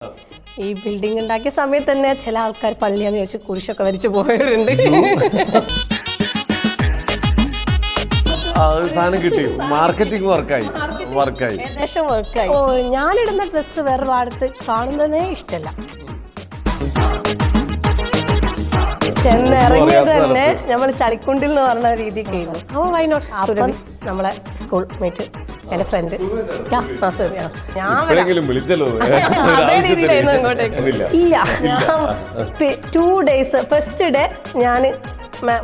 ഈ ബിൽഡിംഗ് ഉണ്ടാക്കിയ സമയത്ത് തന്നെ ചില ആൾക്കാർ പള്ളിയാന്ന് ചോദിച്ച് കുരിശൊക്കെ വരച്ചു പോയവരുണ്ട്. സാധനം കിട്ടി, മാർക്കറ്റിംഗ് വർക്കായി. ഏകദേശം വർക്കായി. ഞാനിടുന്ന ഡ്രസ്സ് വേറൊരു അടുത്ത് കാണുന്നതേ ഇഷ്ടമല്ല. ചെന്നിറങ്ങിയത് തന്നെ നമ്മൾ ചളിക്കുണ്ടിൽ എന്ന് പറഞ്ഞ രീതിക്ക് ചെയ്യുന്നു. അപ്പോൾ വൈനോട്ട് സുരഭി നമ്മളെ സ്കൂൾ മേറ്റ്, എന്റെ ഫ്രണ്ട്. ഇല്ല, 2 days ഫസ്റ്റ് ഡേ ഞാൻ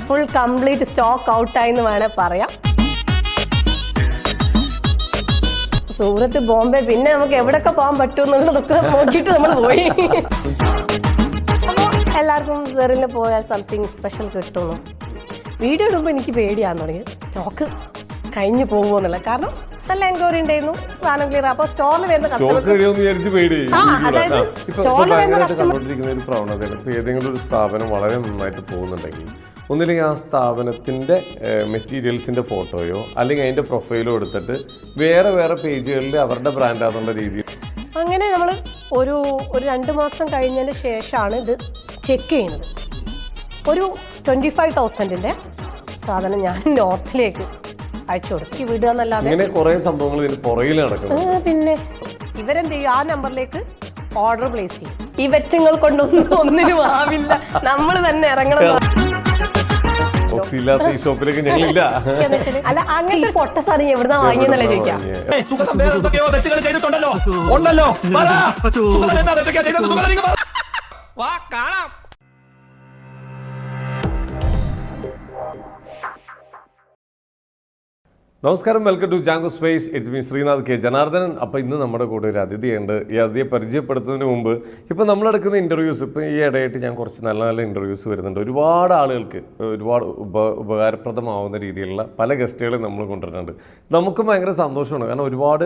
ഫുൾ കംപ്ലീറ്റ് സ്റ്റോക്ക് ഔട്ടായി എന്ന് വേണേൽ പറയാം. സൂറത്ത്, ബോംബെ, പിന്നെ നമുക്ക് എവിടെയൊക്കെ പോകാൻ പറ്റും എന്നുള്ളതൊക്കെ നോക്കിയിട്ട് നമ്മൾ പോയി. അപ്പോൾ എല്ലാവർക്കും സെറിന് പോയാൽ സംതിങ് സ്പെഷ്യൽ കിട്ടുന്നു. വീഡിയോ ഇടുമ്പോൾ എനിക്ക് പേടിയാന്ന് തുടങ്ങി, സ്റ്റോക്ക് കഴിഞ്ഞു പോകുമോ എന്നുള്ള. കാരണം നല്ല എൻക്വയറി ഉണ്ടായിരുന്നു, സാധനം ക്ലിയർ. അപ്പോൾ സ്റ്റോറിൽ വരുന്ന ഏതെങ്കിലും ഒരു സ്ഥാപനം വളരെ നന്നായിട്ട് പോകുന്നുണ്ടെങ്കിൽ ഒന്നില്ലെങ്കിൽ ആ സ്ഥാപനത്തിൻ്റെ മെറ്റീരിയൽസിൻ്റെ ഫോട്ടോയോ അല്ലെങ്കിൽ അതിൻ്റെ പ്രൊഫൈലോ എടുത്തിട്ട് വേറെ വേറെ പേജുകളിൽ അവരുടെ ബ്രാൻഡാന്നുള്ള രീതിയിൽ അങ്ങനെ നമ്മൾ ഒരു 2 മാസം കഴിഞ്ഞതിന് ശേഷമാണ് ഇത് ചെക്ക് ചെയ്യുന്നത്. ഒരു 25,000-ന്റെ സാധനം ഞാൻ നോർത്തിലേക്ക് അയച്ചു കൊടുത്തു. വിടുക എന്നല്ലാതെ ഇങ്ങനെ കുറേ സംഭവങ്ങൾ ഇതിന് പുറകിൽ നടക്കുന്നു. പിന്നെ ഇവരെന്ത് ചെയ്യും, ആ നമ്പറിലേക്ക് ഓർഡർ പ്ലേസ് ചെയ്യും. ഈ വെറ്റങ്ങൾ ഒന്നിനും ആവില്ല, നമ്മൾ തന്നെ ഇറങ്ങണം. ഈ ഷോപ്പിലേക്ക് ഞങ്ങളില്ല. അല്ല, അങ്ങനത്തെ പൊട്ട സാധനം എവിടുന്നാ വാങ്ങിയെന്നല്ലേ ചോദിക്കാം. നമസ്കാരം, welcome to Jango space. It's me Sreenath K Janardhanan. അപ്പോൾ ഇന്ന് നമ്മുടെ കൂടെ ഒരു അതിഥിയുണ്ട്. ഈ അതിഥിയെ പരിചയപ്പെടുത്തുന്നതിന് മുമ്പ് ഇപ്പോൾ നമ്മളെടുക്കുന്ന ഇൻ്റർവ്യൂസ്, ഇപ്പോൾ ഈ ഇടയായിട്ട് ഞാൻ കുറച്ച് നല്ല നല്ല ഇൻ്റർവ്യൂസ് വരുന്നുണ്ട്. ഒരുപാട് ആളുകൾക്ക് ഒരുപാട് ഉപകാരപ്രദമാവുന്ന രീതിയിലുള്ള പല ഗസ്റ്റുകളും നമ്മൾ കൊണ്ടുവരുന്നുണ്ട്. നമുക്കും ഭയങ്കര സന്തോഷമാണ്. കാരണം ഒരുപാട്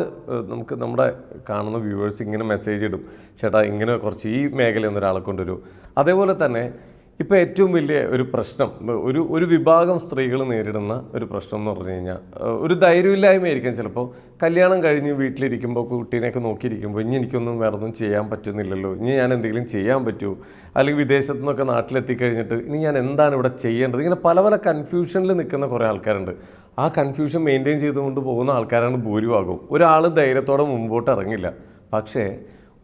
നമുക്ക് നമ്മുടെ കാണുന്ന വ്യൂവേഴ്സ് ഇങ്ങനെ മെസ്സേജ് ഇടും, ചേട്ടാ ഇങ്ങനെ കുറച്ച് ഈ മേഖലയിൽ നിന്ന് ഒരാളെ കൊണ്ടുവരൂ. അതേപോലെ തന്നെ ഇപ്പോൾ ഏറ്റവും വലിയ ഒരു പ്രശ്നം, ഒരു വിഭാഗം സ്ത്രീകൾ നേരിടുന്ന ഒരു പ്രശ്നം എന്ന് പറഞ്ഞു കഴിഞ്ഞാൽ ഒരു ധൈര്യമില്ലായ്മയായിരിക്കും. ചിലപ്പോൾ കല്യാണം കഴിഞ്ഞ് വീട്ടിലിരിക്കുമ്പോൾ കുട്ടീനെയൊക്കെ നോക്കിയിരിക്കുമ്പോൾ ഇനി എനിക്കൊന്നും വേറെ ഒന്നും ചെയ്യാൻ പറ്റുന്നില്ലല്ലോ, ഇനി ഞാൻ എന്തെങ്കിലും ചെയ്യാൻ പറ്റുമോ, അല്ലെങ്കിൽ വിദേശത്തു നിന്നൊക്കെ നാട്ടിലെത്തിക്കഴിഞ്ഞിട്ട് ഇനി ഞാൻ എന്താണ് ഇവിടെ ചെയ്യേണ്ടത്, ഇങ്ങനെ പല പല കൺഫ്യൂഷനിൽ നിൽക്കുന്ന കുറേ ആൾക്കാരുണ്ട്. ആ കൺഫ്യൂഷൻ മെയിൻറ്റെയിൻ ചെയ്തുകൊണ്ട് പോകുന്ന ആൾക്കാരാണ് ഭൂരിഭാഗവും. ഒരാൾ ധൈര്യത്തോടെ മുമ്പോട്ട് ഇറങ്ങില്ല. പക്ഷേ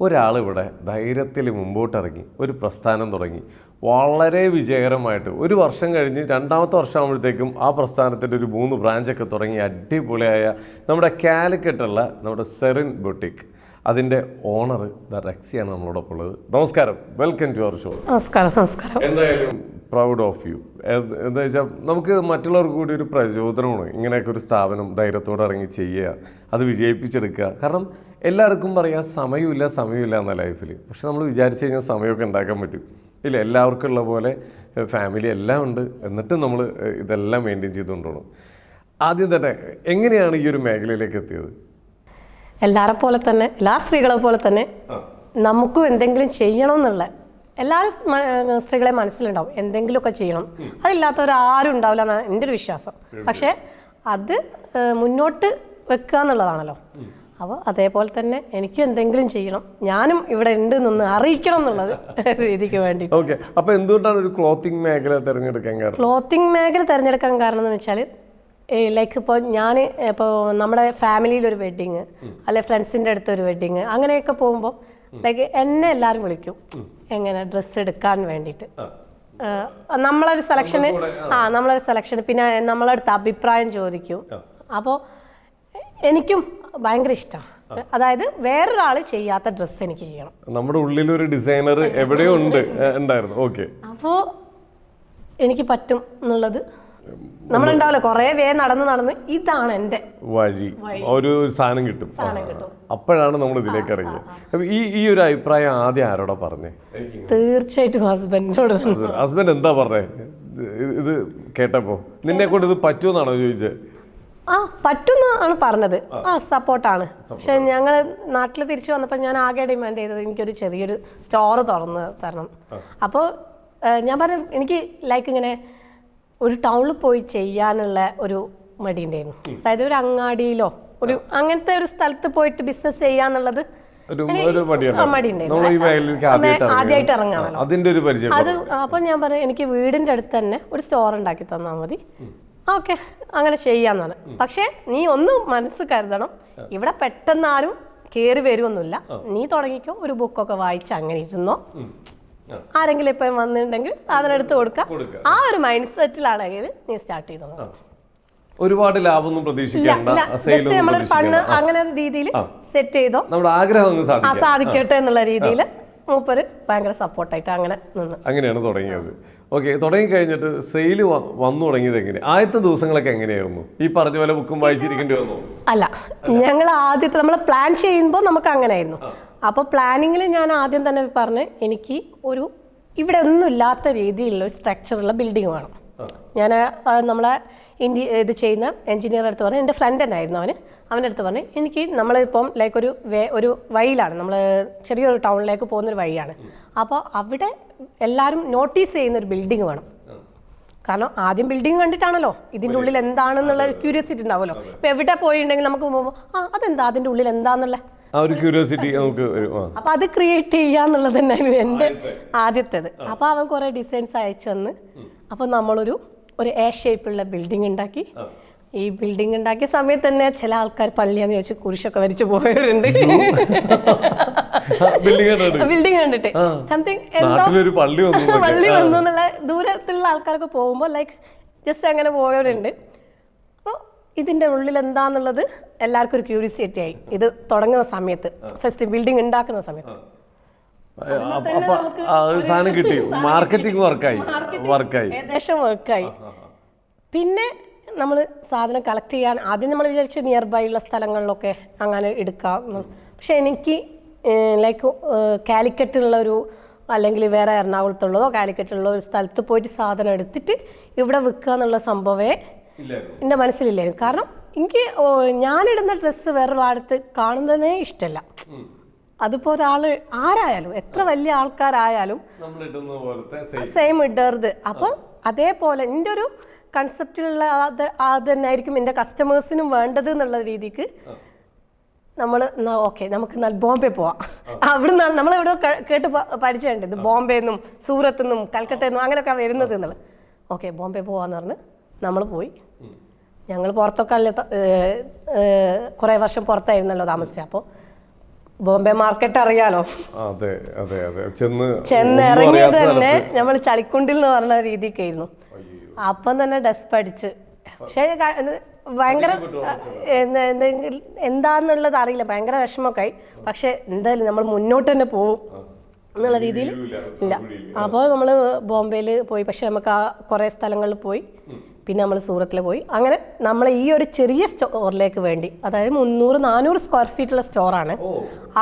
ഒരാളിവിടെ ധൈര്യത്തിൽ മുമ്പോട്ടിറങ്ങി ഒരു പ്രസ്ഥാനം തുടങ്ങി, വളരെ വിജയകരമായിട്ട് 1 വർഷം കഴിഞ്ഞ് 2ാമത്തെ വർഷമാകുമ്പോഴത്തേക്കും ആ പ്രസ്ഥാനത്തിൻ്റെ ഒരു 3 ബ്രാഞ്ചൊക്കെ തുടങ്ങി അടിപൊളിയായ നമ്മുടെ കാലിക്കറ്റുള്ള നമ്മുടെ സെറിൻ ബൊട്ടിക്, അതിൻ്റെ ഓണർ റെക്സിയാണ് നമ്മളോടൊപ്പം ഉള്ളത്. നമസ്കാരം, വെൽക്കം ടു അവർ ഷോ. നമസ്കാരം. എന്തായാലും പ്രൗഡ് ഓഫ് യു. എന്താ വെച്ചാൽ നമുക്ക് മറ്റുള്ളവർക്ക് കൂടി ഒരു പ്രചോദനമാണ് ഇങ്ങനെയൊക്കെ ഒരു സ്ഥാപനം ധൈര്യത്തോടെ ഇറങ്ങി ചെയ്യുക, അത് വിജയിപ്പിച്ചെടുക്കുക. കാരണം എല്ലാവർക്കും പറയാം സമയമില്ല എന്ന ലൈഫിൽ. പക്ഷെ നമ്മൾ വിചാരിച്ചു കഴിഞ്ഞാൽ സമയമൊക്കെ ഉണ്ടാക്കാൻ പറ്റും, ഇല്ല? എല്ലാവർക്കും ഉള്ള പോലെ ഫാമിലി എല്ലാം ഉണ്ട്, എന്നിട്ടും നമ്മൾ ഇതെല്ലാം മെയിൻറ്റെയിൻ ചെയ്തുകൊണ്ടുപോകണം. ആദ്യം തന്നെ എങ്ങനെയാണ് ഈ ഒരു മേഖലയിലേക്ക് എത്തിയത്? എല്ലാരെ പോലെ തന്നെ, എല്ലാ സ്ത്രീകളെ പോലെ തന്നെ നമുക്കും എന്തെങ്കിലും ചെയ്യണം എന്നുള്ള എല്ലാ സ്ത്രീകളെ മനസ്സിലുണ്ടാവും, എന്തെങ്കിലുമൊക്കെ ചെയ്യണം. അതില്ലാത്തവരാരും ഉണ്ടാവില്ല എന്നാണ് എൻ്റെ ഒരു വിശ്വാസം. പക്ഷേ അത് മുന്നോട്ട് വെക്കുക എന്നുള്ളതാണല്ലോ. അപ്പോൾ അതേപോലെ തന്നെ എനിക്കും എന്തെങ്കിലും ചെയ്യണം, ഞാനും ഇവിടെ ഉണ്ട് എന്നൊന്ന് അറിയിക്കണം എന്നുള്ളത് രീതിക്ക് വേണ്ടി. ഓക്കെ, അപ്പോൾ എന്തുകൊണ്ടാണ് ഒരു ക്ലോത്തിങ് മേഖല തിരഞ്ഞെടുക്കാൻ കാരണം? ക്ലോത്തിങ് മേഖല തിരഞ്ഞെടുക്കാൻ കാരണം എന്ന് വെച്ചാൽ, ലൈക്ക് ഇപ്പോൾ ഇപ്പോൾ നമ്മുടെ ഫാമിലിയിലൊരു വെഡ്ഡിങ്, അല്ലെ ഫ്രണ്ട്സിൻ്റെ അടുത്തൊരു വെഡ്ഡിങ്, അങ്ങനെയൊക്കെ പോകുമ്പോൾ ലൈക്ക് എന്നെ എല്ലാവരും വിളിക്കും എങ്ങനെ ഡ്രസ്സ് എടുക്കാൻ വേണ്ടിയിട്ട്. നമ്മളൊരു സെലക്ഷന് പിന്നെ നമ്മളടുത്ത് അഭിപ്രായം ചോദിക്കും. അപ്പോൾ എനിക്കും ഭയങ്കര ഇഷ്ടമാണ്, അതായത് വേറൊരാൾ ചെയ്യാത്ത ഡ്രസ്സ് എനിക്ക് ചെയ്യണം. നമ്മുടെ ഉള്ളിലൊരു ഡിസൈനർ എവിടെയോ ഉണ്ടായിരുന്നു. ഓക്കെ, അപ്പോൾ എനിക്ക് പറ്റും എന്നുള്ളത് നമ്മളുണ്ടാവില്ല, കുറേ നടന്ന് ഇതാണ് എൻ്റെ വഴി, ഒരു സാധനം കിട്ടും. അപ്പോഴാണ് നമ്മൾ ഇതിലേക്ക് ഇറങ്ങിയത്. ഈ ഒരു അഭിപ്രായം ആദ്യം ആരോടാ പറഞ്ഞേ? തീർച്ചയായിട്ടും ഹസ്ബൻഡിനോട്. ഹസ്ബൻഡ് എന്താ പറഞ്ഞേ ഇത് കേട്ടപ്പോ? നിന്നെ കൊണ്ട് ഇത് പറ്റുമെന്നാണോ ചോദിച്ചത്? പറ്റുന്നാണ് പറഞ്ഞത്. സപ്പോർട്ടാണ്. പക്ഷെ ഞങ്ങൾ നാട്ടിൽ തിരിച്ചു വന്നപ്പോൾ ഞാൻ ആകെ ഡിമാൻഡ് ചെയ്തത് എനിക്കൊരു ചെറിയൊരു സ്റ്റോർ തുറന്ന് തരണം. അപ്പോൾ ഞാൻ പറഞ്ഞു, എനിക്ക് ലൈക്ക് ഇങ്ങനെ ഒരു ടൗണിൽ പോയി ചെയ്യാനുള്ള ഒരു മടി ഉണ്ടായിരുന്നു. അതായത് ഒരു അങ്ങാടിയിലോ ഒരു അങ്ങനത്തെ ഒരു സ്ഥലത്ത് പോയിട്ട് ബിസിനസ് ചെയ്യാന്നുള്ളത് ഒരു മടിയുണ്ടായിരുന്നു. നമ്മൾ ഈ മേഖലയിലേക്ക് ആദ്യമായിട്ട് ഇറങ്ങാണല്ലോ, അതിന്റെ ഒരു പരിചയം. അത് അപ്പോൾ ഞാൻ പറയും എനിക്ക് വീടിൻ്റെ അടുത്ത് തന്നെ ഒരു സ്റ്റോർ ഉണ്ടാക്കി തന്നാൽ മതി, ഓക്കെ അങ്ങനെ ചെയ്യാന്നാണ്. പക്ഷേ നീ ഒന്ന് മനസ്സ് കരുതണം, ഇവിടെ പെട്ടെന്ന് ആരും കയറി വരുമൊന്നുമില്ല, നീ തുടങ്ങിക്കോ, ഒരു ബുക്കൊക്കെ വായിച്ച് അങ്ങനെ ഇരുന്നോ, ആരെങ്കിലും ഇപ്പം വന്നിട്ടുണ്ടെങ്കിൽ അതിനെടുത്ത് കൊടുക്കാം, ആ ഒരു മൈൻഡ് സെറ്റിലാണെങ്കിൽ നീ സ്റ്റാർട്ട് ചെയ്തോ. ഒരുപാട് ലാഭമൊന്നും പ്രതീക്ഷിക്കണ്ട, ജസ്റ്റ് നമ്മളൊരു ഫണ്ട് അങ്ങനെ രീതിയിൽ സെറ്റ് ചെയ്തോ, നമ്മുടെ ആഗ്രഹം സാധിക്കട്ടെ എന്നുള്ള രീതിയിൽ മൂപ്പര് ഭയങ്കര സപ്പോർട്ടായിട്ട് അങ്ങനെ നിന്ന് അങ്ങനെയാണ് തുടങ്ങിയത്. ഓക്കെ, തുടങ്ങി കഴിഞ്ഞിട്ട് സെയിൽ വന്നു തുടങ്ങിയത് എങ്ങനെ? ആദ്യത്തെ ദിവസങ്ങളൊക്കെ എങ്ങനെയായിരുന്നു? ഈ പറഞ്ഞ പോലെ ബുക്കും വായിച്ചിരിക്കേണ്ടി വന്നു? അല്ല, ഞങ്ങൾ ആദ്യത്തെ നമ്മൾ പ്ലാൻ ചെയ്യുമ്പോൾ നമുക്ക് അങ്ങനെയായിരുന്നു. അപ്പോൾ പ്ലാനിങ്ങിൽ ഞാൻ ആദ്യം തന്നെ പറഞ്ഞ് എനിക്ക് ഒരു ഇവിടെ ഒന്നും ഇല്ലാത്ത രീതിയിലുള്ള ഒരു സ്ട്രക്ചറുള്ള ബിൽഡിംഗ് വേണം. ഞാൻ നമ്മളെ ഇത് ചെയ്യുന്ന എഞ്ചിനീയർ അടുത്ത് പറഞ്ഞു, എൻ്റെ ഫ്രണ്ട് തന്നെ ആയിരുന്നു അവൻ്റെ അടുത്ത് പറഞ്ഞു, എനിക്ക് നമ്മളിപ്പം ലൈക്ക് ഒരു വഴിയിലാണ്, നമ്മൾ ചെറിയൊരു ടൗണിലേക്ക് പോകുന്നൊരു വഴിയാണ്, അപ്പോൾ അവിടെ എല്ലാവരും നോട്ടീസ് ചെയ്യുന്ന ഒരു ബിൽഡിംഗ് വേണം. കാരണം ആദ്യം ബിൽഡിംഗ് കണ്ടിട്ടാണല്ലോ ഇതിൻ്റെ ഉള്ളിൽ എന്താണെന്നുള്ള ക്യൂരിയോസിറ്റി ഉണ്ടാവുമല്ലോ. ഇപ്പം എവിടെ പോയിട്ടുണ്ടെങ്കിൽ നമുക്ക് പോകുമ്പോൾ അതെന്താ അതിൻ്റെ ഉള്ളിൽ എന്താണെന്നുള്ള ക്യൂരിയോസിറ്റി നമുക്ക്. അപ്പം അത് ക്രിയേറ്റ് ചെയ്യാന്നുള്ളത് തന്നെയാണ് എൻ്റെ ആദ്യത്തേത്. അപ്പോൾ അവൻ കുറേ ഡിസൈൻസ് അയച്ചു തന്ന്, അപ്പോൾ നമ്മളൊരു എ ഷേപ്പുള്ള ബിൽഡിംഗ് ഉണ്ടാക്കി. ഈ ബിൽഡിംഗ് ഉണ്ടാക്കിയ സമയത്ത് തന്നെ ചില ആൾക്കാർ പള്ളിയാന്ന് ചോദിച്ച് കുരിശൊക്കെ വരച്ചു പോയവരുണ്ട്. ബിൽഡിംഗ് കണ്ടിട്ട് സംതിങ് എന്തോ പള്ളി വന്നു എന്നുള്ള ദൂരത്തിലുള്ള ആൾക്കാരൊക്കെ പോകുമ്പോൾ ലൈക്ക് ജസ്റ്റ് അങ്ങനെ പോയവരുണ്ട്. അപ്പോൾ ഇതിൻ്റെ ഉള്ളിൽ എന്താന്നുള്ളത് എല്ലാവർക്കും ഒരു ക്യൂരിയോസിറ്റി ആയി ഇത് തുടങ്ങുന്ന സമയത്ത്, ഫസ്റ്റ് ബിൽഡിംഗ് ഉണ്ടാക്കുന്ന സമയത്ത്. ഏകദേശം വർക്കായി. പിന്നെ നമ്മൾ സാധനം കളക്ട് ചെയ്യാൻ ആദ്യം നമ്മൾ വിചാരിച്ച് നിയർ ബൈ ഉള്ള സ്ഥലങ്ങളിലൊക്കെ അങ്ങനെ എടുക്കാം. പക്ഷെ എനിക്ക് ലൈക്ക് കാലിക്കറ്റുള്ള ഒരു അല്ലെങ്കിൽ വേറെ എറണാകുളത്തുള്ളതോ കാലിക്കറ്റുള്ള ഒരു സ്ഥലത്ത് പോയിട്ട് സാധനം എടുത്തിട്ട് ഇവിടെ വിൽക്കുക എന്നുള്ള സംഭവമേ എൻ്റെ മനസ്സിലില്ലായിരുന്നു. കാരണം എനിക്ക് ഞാനിടുന്ന ഡ്രസ്സ് വേറൊരാളടുത്ത് കാണുന്നതേ ഇഷ്ടമല്ല. അതിപ്പോൾ ഒരാൾ ആരായാലും എത്ര വലിയ ആൾക്കാരായാലും സെയിം ഇടരുത്. അപ്പോൾ അതേപോലെ എൻ്റെ ഒരു കൺസെപ്റ്റിലുള്ള അത് തന്നെ ആയിരിക്കും എൻ്റെ കസ്റ്റമേഴ്സിനും വേണ്ടത് എന്നുള്ള രീതിക്ക് നമ്മൾ ഓക്കെ നമുക്ക് ബോംബെ പോവാം. അവിടുന്ന് നമ്മളെവിടെ കേട്ട് പരിചയമുണ്ട് ഇത് ബോംബെ നിന്നും സൂറത്ത് നിന്നും കൽക്കട്ടയിൽ നിന്നും അങ്ങനെയൊക്കെ വരുന്നത് എന്നുള്ളത്. ഓക്കെ ബോംബെ പോവാന്ന് പറഞ്ഞ് നമ്മൾ പോയി. ഞങ്ങൾ പുറത്തൊക്കെ അല്ലേ കുറേ വർഷം പുറത്തായിരുന്നല്ലോ താമസിച്ചത്. അപ്പോൾ ബോംബെ മാർക്കറ്റ് അറിയാലോ, ചെന്നിറങ്ങിയത് തന്നെ നമ്മൾ ചളിക്കുണ്ടിൽ എന്ന് പറഞ്ഞ രീതിക്കായിരുന്നു. അപ്പം തന്നെ ഡസ്റ്റ് അടിച്ച്, പക്ഷേ ഭയങ്കര എന്താന്നുള്ളത് അറിയില്ല, ഭയങ്കര വിഷമമൊക്കെ ആയി. പക്ഷെ എന്തായാലും നമ്മൾ മുന്നോട്ട് തന്നെ പോവും എന്നുള്ള രീതിയിൽ ഇല്ല. അപ്പോൾ നമ്മൾ ബോംബെയിൽ പോയി, പക്ഷെ നമുക്ക് ആ കുറേ സ്ഥലങ്ങളിൽ പോയി. പിന്നെ നമ്മൾ സൂറത്തിൽ പോയി. അങ്ങനെ നമ്മൾ ഈ ഒരു ചെറിയ സ്റ്റോറിലേക്ക് വേണ്ടി, അതായത് 300-400 സ്ക്വയർ ഫീറ്റുള്ള സ്റ്റോറാണ്.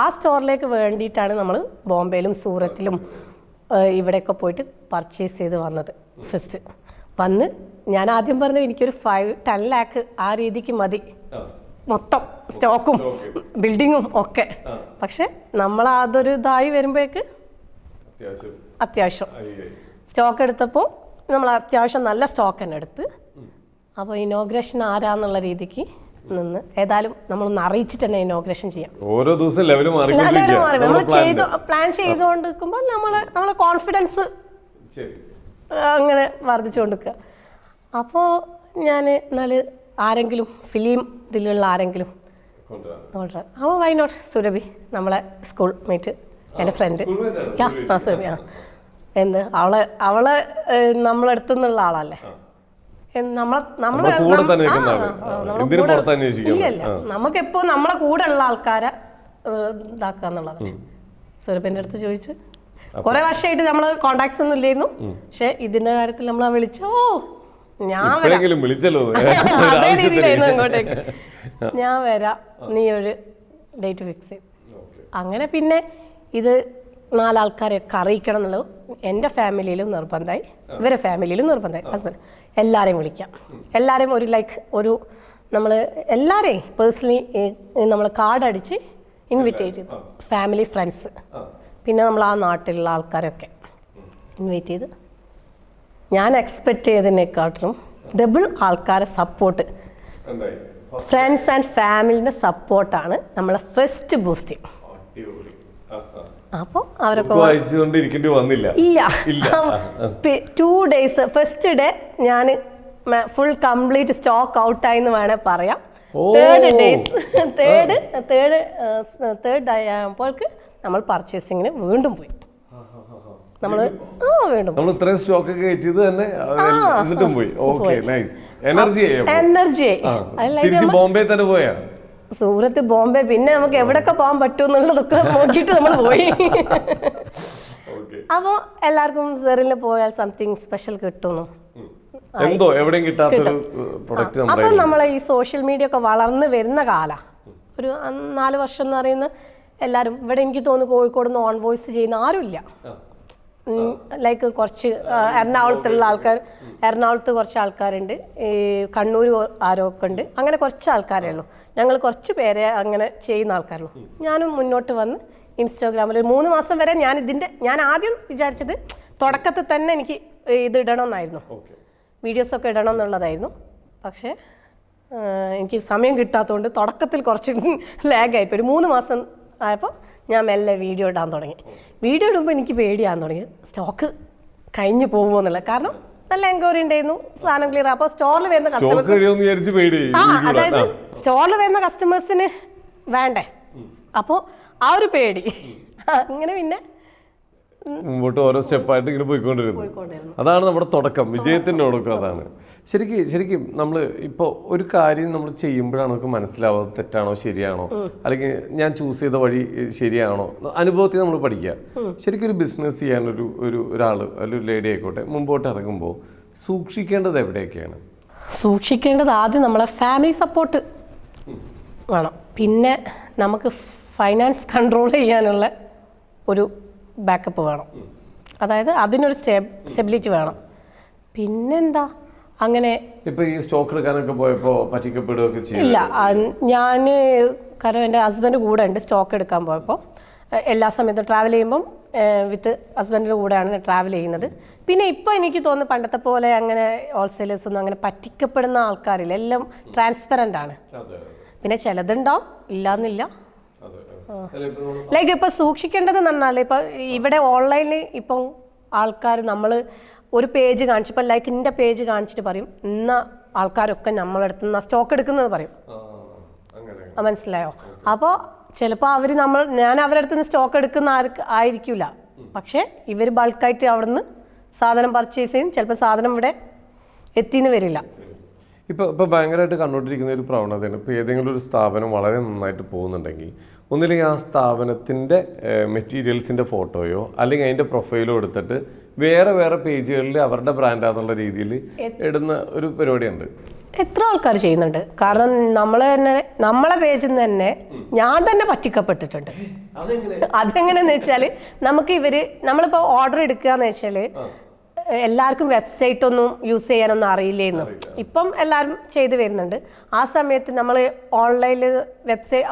ആ സ്റ്റോറിലേക്ക് വേണ്ടിയിട്ടാണ് നമ്മൾ ബോംബെയിലും സൂറത്തിലും ഇവിടെയൊക്കെ പോയിട്ട് പർച്ചേസ് ചെയ്ത് വന്നത്. ഫസ്റ്റ് വന്ന് ഞാൻ ആദ്യം പറഞ്ഞത് എനിക്കൊരു 5-10 ലാക്ക് ആ രീതിക്ക് മതി മൊത്തം സ്റ്റോക്കും ബിൽഡിങ്ങും ഒക്കെ. പക്ഷെ നമ്മൾ അതൊരു ഇതായി വരുമ്പോഴേക്ക് അത്യാവശ്യം സ്റ്റോക്ക് എടുത്തപ്പോൾ നമ്മൾ അത്യാവശ്യം നല്ല സ്റ്റോക്ക് തന്നെ എടുത്ത്. അപ്പോൾ ഇനോഗ്രേഷൻ ആരാന്നുള്ള രീതിക്ക് നിന്ന് ഏതായാലും നമ്മളൊന്ന് അറിയിച്ചിട്ട് തന്നെ ഇനോഗ്രേഷൻ ചെയ്യാം. ഓരോ ദിവസം നമ്മൾ പ്ലാൻ ചെയ്തുകൊണ്ടിരിക്കുമ്പോൾ നമ്മളെ കോൺഫിഡൻസ് അങ്ങനെ വർദ്ധിച്ചുകൊണ്ടിരിക്കുക. അപ്പോൾ ഞാൻ എന്നാൽ ആരെങ്കിലും ഫിലിം ഇതിലുള്ള ആരെങ്കിലും അപ്പോൾ വൈ നോട്ട് സുരഭി, നമ്മളെ സ്കൂൾ മേറ്റ്, എൻ്റെ ഫ്രണ്ട്. സുരഭി അവളെ നമ്മളെടുത്തുനിന്നുള്ള ആളല്ലേ, നമുക്കെപ്പോ നമ്മളെ കൂടെ ഉള്ള ആൾക്കാരെ ഇതാക്കുക എന്നുള്ളതാണ്. സുരഭിന്റെ അടുത്ത് ചോദിച്ച് കുറെ വർഷമായിട്ട് നമ്മള് കോണ്ടാക്ട്സ് ഒന്നും ഇല്ലായിരുന്നു. പക്ഷെ ഇതിന്റെ കാര്യത്തിൽ നമ്മളെ വിളിച്ചോ ഞാൻ അങ്ങോട്ടേക്ക് ഞാൻ വരാം, നീ ഒരു ഡേറ്റ് ഫിക്സ് ചെയ്തു. അങ്ങനെ പിന്നെ ഇത് 4 ആൾക്കാരെയൊക്കെ അറിയിക്കണം എന്നുള്ളത് എൻ്റെ ഫാമിലിയിലും നിർബന്ധമായി, ഇവരെ ഫാമിലിയിലും നിർബന്ധമായി. ഹസ്ബൻഡ് എല്ലാവരെയും വിളിക്കാം, എല്ലാവരെയും ഒരു നമ്മൾ എല്ലാവരെയും പേഴ്സണലി നമ്മൾ കാർഡ് അടിച്ച് ഇൻവിറ്റേറ്റ് ചെയ്തു. ഫാമിലി, ഫ്രണ്ട്സ്, പിന്നെ നമ്മൾ ആ നാട്ടിലുള്ള ആൾക്കാരൊക്കെ ഇൻവൈറ്റ് ചെയ്ത് ഞാൻ എക്സ്പെക്റ്റ് ചെയ്തതിനെക്കാട്ടിലും ഡബിൾ ആൾക്കാരെ സപ്പോർട്ട്, ഫ്രണ്ട്സ് ആൻഡ് ഫാമിലിൻ്റെ സപ്പോർട്ടാണ് നമ്മളെ ഫസ്റ്റ് ബൂസ്റ്റിംഗ്. അപ്പോൾ അവരൊക്കെ വായിച്ചുകൊണ്ടിരിക്കേണ്ടി വന്നില്ല. ഇല്ല 2 days ഫസ്റ്റ് ഡേ ഞാൻ ഫുൾ കംപ്ലീറ്റ് സ്റ്റോക്ക് ഔട്ടായി എന്ന് വേണേൽ പറയാം. തേർഡ് ആയപ്പോൾക്ക് നമ്മൾ പർച്ചേസിങ്ങിന് വീണ്ടും പോയി. വീണ്ടും ഇത്രയും സ്റ്റോക്ക് ഒക്കെ കയറ്റിയത് തന്നെ എന്നിട്ടും പോയി. Okay, nice. എനർജി ബോംബെ തന്നെ പോയാ? സൂറത്ത്, ബോംബെ, പിന്നെ നമുക്ക് എവിടെയൊക്കെ പോകാൻ പറ്റും എന്നുള്ളതൊക്കെ നോക്കിയിട്ട് നമ്മൾ പോയി. അപ്പോൾ എല്ലാവർക്കും സെറിൽ പോയാൽ സംതിങ് സ്പെഷ്യൽ കിട്ടുന്നു. അപ്പൊ നമ്മളെ ഈ സോഷ്യൽ മീഡിയ ഒക്കെ വളർന്നു വരുന്ന കാല ഒരു 4 വർഷം എന്ന് പറയുന്ന എല്ലാവരും ഇവിടെ എനിക്ക് തോന്നുന്നു കോഴിക്കോട് നിന്ന് ഓൺ വോയിസ് ചെയ്യുന്ന ആരുമില്ല. ലൈക്ക് കുറച്ച് എറണാകുളത്ത് കുറച്ച് ആൾക്കാരുണ്ട്, ഈ കണ്ണൂർ ആരൊക്കെ ഉണ്ട്, അങ്ങനെ കുറച്ച് ആൾക്കാരേ ഉള്ളൂ. ഞങ്ങൾ കുറച്ച് പേരെ അങ്ങനെ ചെയ്യുന്ന ആൾക്കാരുള്ളൂ. ഞാനും മുന്നോട്ട് വന്ന് ഇൻസ്റ്റാഗ്രാമിൽ 3 മാസം വരെ ഞാൻ ആദ്യം വിചാരിച്ചത് തുടക്കത്തിൽ തന്നെ എനിക്ക് ഇത് ഇടണമെന്നായിരുന്നു, വീഡിയോസൊക്കെ ഇടണം എന്നുള്ളതായിരുന്നു. പക്ഷേ എനിക്ക് സമയം കിട്ടാത്തതുകൊണ്ട് തുടക്കത്തിൽ കുറച്ച് ലാഗായിപ്പോൾ. ഒരു 3 മാസം ആയപ്പോൾ ഞാൻ മെല്ലെ വീഡിയോ ഇടാൻ തുടങ്ങി. വീഡിയോ ഇടുമ്പോൾ എനിക്ക് പേടിയാൻ തുടങ്ങി, സ്റ്റോക്ക് കഴിഞ്ഞു പോകുമോ എന്നുള്ള. കാരണം നല്ല എൻക്വയറി ഉണ്ടായിരുന്നു, സാധനം ക്ലിയർ. അപ്പോൾ സ്റ്റോറിൽ വരുന്ന കസ്റ്റമേഴ്സിന് വേണ്ടേ, അപ്പോൾ ആ ഒരു പേടി. അങ്ങനെ പിന്നെ മുമ്പോട്ട് ഓരോ സ്റ്റെപ്പായിട്ട് ഇങ്ങനെ പോയിക്കൊണ്ടിരുന്നു. അതാണ് നമ്മുടെ തുടക്കം, വിജയത്തിൻ്റെ തുടക്കം അതാണ്. ശരിക്കും നമ്മൾ ഇപ്പോൾ ഒരു കാര്യം നമ്മൾ ചെയ്യുമ്പോഴാണ് നമുക്ക് മനസ്സിലാവുക തെറ്റാണോ ശരിയാണോ, അല്ലെങ്കിൽ ഞാൻ ചൂസ് ചെയ്ത വഴി ശരിയാണോ, അനുഭവത്തിൽ നമ്മൾ പഠിക്കുക. ശരിക്കും ഒരു ബിസിനസ് ചെയ്യാൻ ഒരാൾ ഒരു ലേഡി ആയിക്കോട്ടെ മുമ്പോട്ട് ഇറങ്ങുമ്പോൾ സൂക്ഷിക്കേണ്ടത് എവിടെയൊക്കെയാണ്? സൂക്ഷിക്കേണ്ടത് ആദ്യം നമ്മളെ ഫാമിലി സപ്പോർട്ട് വേണം. പിന്നെ നമുക്ക് ഫൈനാൻസ് കൺട്രോൾ ചെയ്യാനുള്ള ഒരു ബാക്കപ്പ് വേണം. അതായത് അതിനൊരു സ്റ്റെബിലിറ്റി വേണം. പിന്നെന്താ, അങ്ങനെ ഇപ്പോൾ ഈ സ്റ്റോക്ക് എടുക്കാനൊക്കെ പോയപ്പോൾ പറ്റിക്കപ്പെടുകയൊക്കെ ചെയ്യും? ഇല്ല, ഞാൻ കാരണം എൻ്റെ ഹസ്ബൻഡ് കൂടെ ഉണ്ട്. സ്റ്റോക്ക് എടുക്കാൻ പോയപ്പോൾ എല്ലാ സമയത്തും ട്രാവൽ ചെയ്യുമ്പം വിത്ത് ഹസ്ബൻഡിൻ്റെ കൂടെയാണ് ട്രാവൽ ചെയ്യുന്നത്. പിന്നെ ഇപ്പോൾ എനിക്ക് തോന്നുന്നു പണ്ടത്തെ പോലെ അങ്ങനെ ഹോൾസെയിലേഴ്സ് ഒന്നും അങ്ങനെ പറ്റിക്കപ്പെടുന്ന ആൾക്കാരില്ല, എല്ലാം ട്രാൻസ്പെറൻ്റ് ആണ്. പിന്നെ ചിലതുണ്ടാവും, ഇല്ലാന്നില്ല. ലൈക്ക് ഇപ്പം സൂക്ഷിക്കേണ്ടതെന്ന് പറഞ്ഞാൽ ഇപ്പം ഇവിടെ ഓൺലൈനിൽ ഇപ്പം ആൾക്കാർ നമ്മൾ ഒരു പേജ് കാണിച്ചപ്പോൾ ലൈക്ക് എൻ്റെ പേജ് കാണിച്ചിട്ട് പറയും ഇന്ന ആൾക്കാരൊക്കെ നമ്മളെടുത്ത് നിന്ന് സ്റ്റോക്ക് എടുക്കുന്നത് പറയും. മനസ്സിലായോ? അപ്പോൾ ചിലപ്പോൾ ഞാൻ അവരുടെ അടുത്ത് നിന്ന് സ്റ്റോക്ക് എടുക്കുന്ന ആയിരിക്കില്ല, പക്ഷേ ഇവർ ബൾക്കായിട്ട് അവിടെ നിന്ന് സാധനം പർച്ചേസ് ചെയ്യും. ചിലപ്പോൾ സാധനം ഇവിടെ എത്തിന്ന് വരില്ല. ഇപ്പോൾ ഭയങ്കരമായിട്ട് കണ്ടുകൊണ്ടിരിക്കുന്ന ഒരു പ്രവണതയാണ്, ഇപ്പോൾ ഏതെങ്കിലും ഒരു സ്ഥാപനം വളരെ നന്നായിട്ട് പോകുന്നുണ്ടെങ്കിൽ ഒന്നില്ലെങ്കിൽ ആ സ്ഥാപനത്തിൻ്റെ മെറ്റീരിയൽസിൻ്റെ ഫോട്ടോയോ അല്ലെങ്കിൽ അതിൻ്റെ പ്രൊഫൈലോ എടുത്തിട്ട് വേറെ പേജുകളിൽ അവരുടെ ബ്രാൻഡാന്നുള്ള രീതിയിൽ ഇടുന്ന ഒരു പരിപാടിയുണ്ട്. എത്ര ആൾക്കാർ ചെയ്യുന്നുണ്ട്. കാരണം നമ്മളെ പേജിൽ നിന്ന് തന്നെ ഞാൻ തന്നെ പറ്റിക്കപ്പെട്ടിട്ടുണ്ട്. അതെങ്ങനെയാന്ന് വെച്ചാൽ നമ്മളിപ്പോൾ ഓർഡർ എടുക്കുകയെന്ന് വെച്ചാൽ എല്ലാവർക്കും വെബ്സൈറ്റ് ഒന്നും യൂസ് ചെയ്യാനൊന്നും അറിയില്ലായിരുന്നു. ഇപ്പം എല്ലാവരും ചെയ്ത് വരുന്നുണ്ട്. ആ സമയത്ത് നമ്മൾ ഓൺലൈനിൽ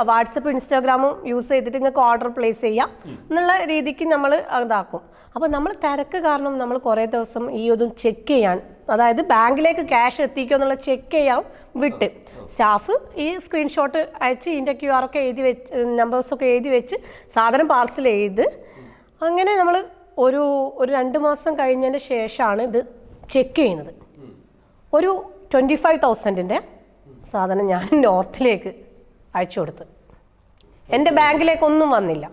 വാട്സപ്പ് ഇൻസ്റ്റാഗ്രാമും യൂസ് ചെയ്തിട്ട് നിങ്ങൾക്ക് ഓർഡർ പ്ലേസ് ചെയ്യാം എന്നുള്ള രീതിക്ക് നമ്മൾ ഇതാക്കും. അപ്പോൾ നമ്മൾ തിരക്ക് കാരണം നമ്മൾ കുറേ ദിവസം ഈ ഇതും ചെക്ക് ചെയ്യാൻ, അതായത് ബാങ്കിലേക്ക് ക്യാഷ് എത്തിക്കുക എന്നുള്ള ചെക്ക് ചെയ്യാൻ വിട്ട് സ്റ്റാഫ് ഈ സ്ക്രീൻഷോട്ട് അയച്ച് ഇതിൻ്റെ QR ഒക്കെ എഴുതി വെച്ച് നമ്പേഴ്സൊക്കെ എഴുതി വെച്ച് സാധനം പാർസൽ ചെയ്ത് അങ്ങനെ നമ്മൾ ഒരു 2 മാസം കഴിഞ്ഞതിന് ശേഷമാണ് ഇത് ചെക്ക് ചെയ്യുന്നത്. ഒരു 25,000-ൻ്റെ സാധനം ഞാൻ നോർത്തിലേക്ക് അയച്ചു കൊടുത്ത് എൻ്റെ ബാങ്കിലേക്കൊന്നും വന്നില്ല.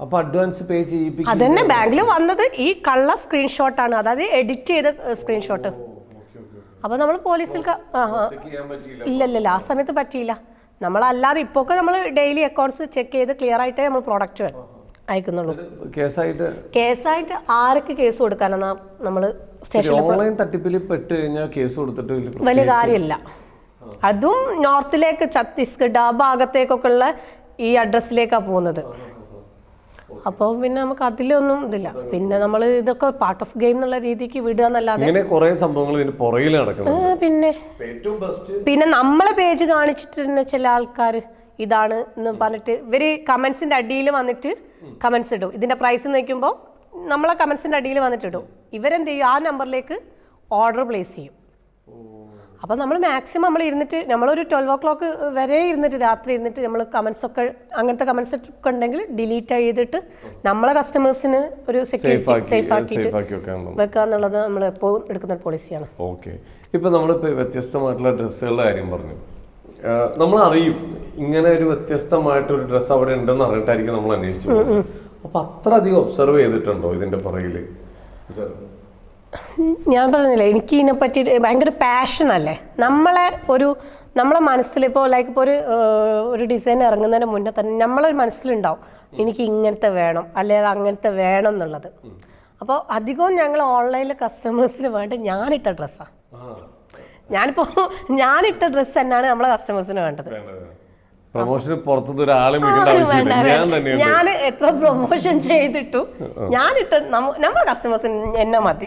അപ്പോൾ അഡ്വാൻസ് പേ ചെയ്യിപ്പിക്കും. അതന്നെ ബാങ്കിൽ വന്നത് ഈ കള്ള സ്ക്രീൻഷോട്ടാണ്, അതായത് എഡിറ്റ് ചെയ്ത സ്ക്രീൻഷോട്ട്. അപ്പോൾ നമ്മൾ പോലീസിൽ ഇല്ലല്ല ആ സമയത്ത് പറ്റിയില്ല. നമ്മളല്ലാതെ ഇപ്പോൾ നമ്മൾ ഡെയിലി അക്കൗണ്ട്സ് ചെക്ക് ചെയ്ത് ക്ലിയർ ആയിട്ടേ നമ്മൾ പ്രോഡക്റ്റ് അയക്കുന്നുള്ളൂ. കേസായിട്ട് ആരൊക്കെ കേസ് കൊടുക്കാനാണ് നമ്മൾ സ്റ്റേഷനിൽ വലിയ കാര്യമില്ല. അതും നോർത്തിലേക്ക് ഛത്തീസ്ഗഡ് ആ ഭാഗത്തേക്കൊക്കെ ഉള്ള ഈ അഡ്രസ്സിലേക്കാണ് പോകുന്നത്. അപ്പോൾ പിന്നെ നമുക്ക് അതിലൊന്നും ഇതില്ല. പിന്നെ നമ്മൾ ഇതൊക്കെ പാർട്ട് ഓഫ് ഗെയിം എന്നുള്ള രീതിക്ക് വിടുക എന്നല്ലാതെ പിന്നെ നമ്മളെ പേജ് കാണിച്ചിട്ട് തന്നെ ചില ആൾക്കാർ ഇതാണ് എന്ന് പറഞ്ഞിട്ട് ഇവർ കമൻസിൻ്റെ അടിയിൽ വന്നിട്ട് കമൻസ് ഇടും. ഇതിൻ്റെ പ്രൈസ് നോക്കുമ്പോൾ നമ്മളെ കമൻസിൻ്റെ അടിയിൽ വന്നിട്ട് ഇടും. ഇവരെന്ത് ചെയ്യും, ആ നമ്പറിലേക്ക് ഓർഡർ പ്ലേസ് ചെയ്യും. അപ്പോൾ നമ്മൾ മാക്സിമം നമ്മൾ ഇരുന്നിട്ട് നമ്മളൊരു 12 o'clock വരെ ഇരുന്നിട്ട് രാത്രി ഇരുന്നിട്ട് നമ്മൾ കമൻസ് ഒക്കെ അങ്ങനത്തെ കമൻസ് ഒക്കെ ഉണ്ടെങ്കിൽ ഡിലീറ്റ് ചെയ്തിട്ട് നമ്മളെ കസ്റ്റമേഴ്സിന് ഒരു സെക്യൂരിറ്റി സേഫ് ആക്കിയിട്ട് വെക്കുക എന്നുള്ളത് നമ്മൾ എപ്പോഴും എടുക്കുന്ന ഒരു പോളിസിയാണ്. ഓക്കെ, ഇപ്പം നമ്മളിപ്പോൾ വ്യത്യസ്തമായിട്ടുള്ള ഡ്രസ്സുകളുടെ കാര്യം പറഞ്ഞു. നമ്മൾ അറിയും ഇങ്ങനെ ഒരു വ്യത്യസ്തമായിട്ടൊരു ഡ്രസ്സ് അവിടെ ഉണ്ടെന്ന് അറിഞ്ഞിട്ടായിരിക്കും നമ്മൾ അന്വേഷിച്ചു പോകുന്നത്. അപ്പം അത്ര അധികം ഒബ്സർവ് ചെയ്തിട്ടുണ്ടോ ഇതിൻ്റെ പുറകിൽ? ഞാൻ പറഞ്ഞില്ലേ, എനിക്ക് ഇതിനെപ്പറ്റി ഭയങ്കര പാഷനല്ലേ. നമ്മളെ മനസ്സിലിപ്പോൾ ലൈക്ക് ഇപ്പോൾ ഒരു ഡിസൈൻ ഇറങ്ങുന്നതിന് മുന്നേ തന്നെ നമ്മളൊരു മനസ്സിലുണ്ടാവും എനിക്ക് ഇങ്ങനത്തെ വേണം അല്ലെങ്കിൽ അങ്ങനത്തെ വേണം എന്നുള്ളത്. അപ്പോൾ അധികവും ഞങ്ങൾ ഓൺലൈനിലെ കസ്റ്റമേഴ്സിന് വേണ്ട ഞാനിട്ട ഡ്രസ്സാണ്. ഞാനിട്ട ഡ്രസ്സ് തന്നെയാണ് നമ്മളെ കസ്റ്റമേഴ്സിന് വേണ്ടത്. പ്രൊമോഷന് പുറത്തുനിന്ന് ഒരാളെ ഞാൻ എത്ര പ്രൊമോഷൻ ചെയ്തിട്ടു ഞാനിട്ട് നമ്മുടെ കസ്റ്റമേഴ്സിന് എന്നെ മതി.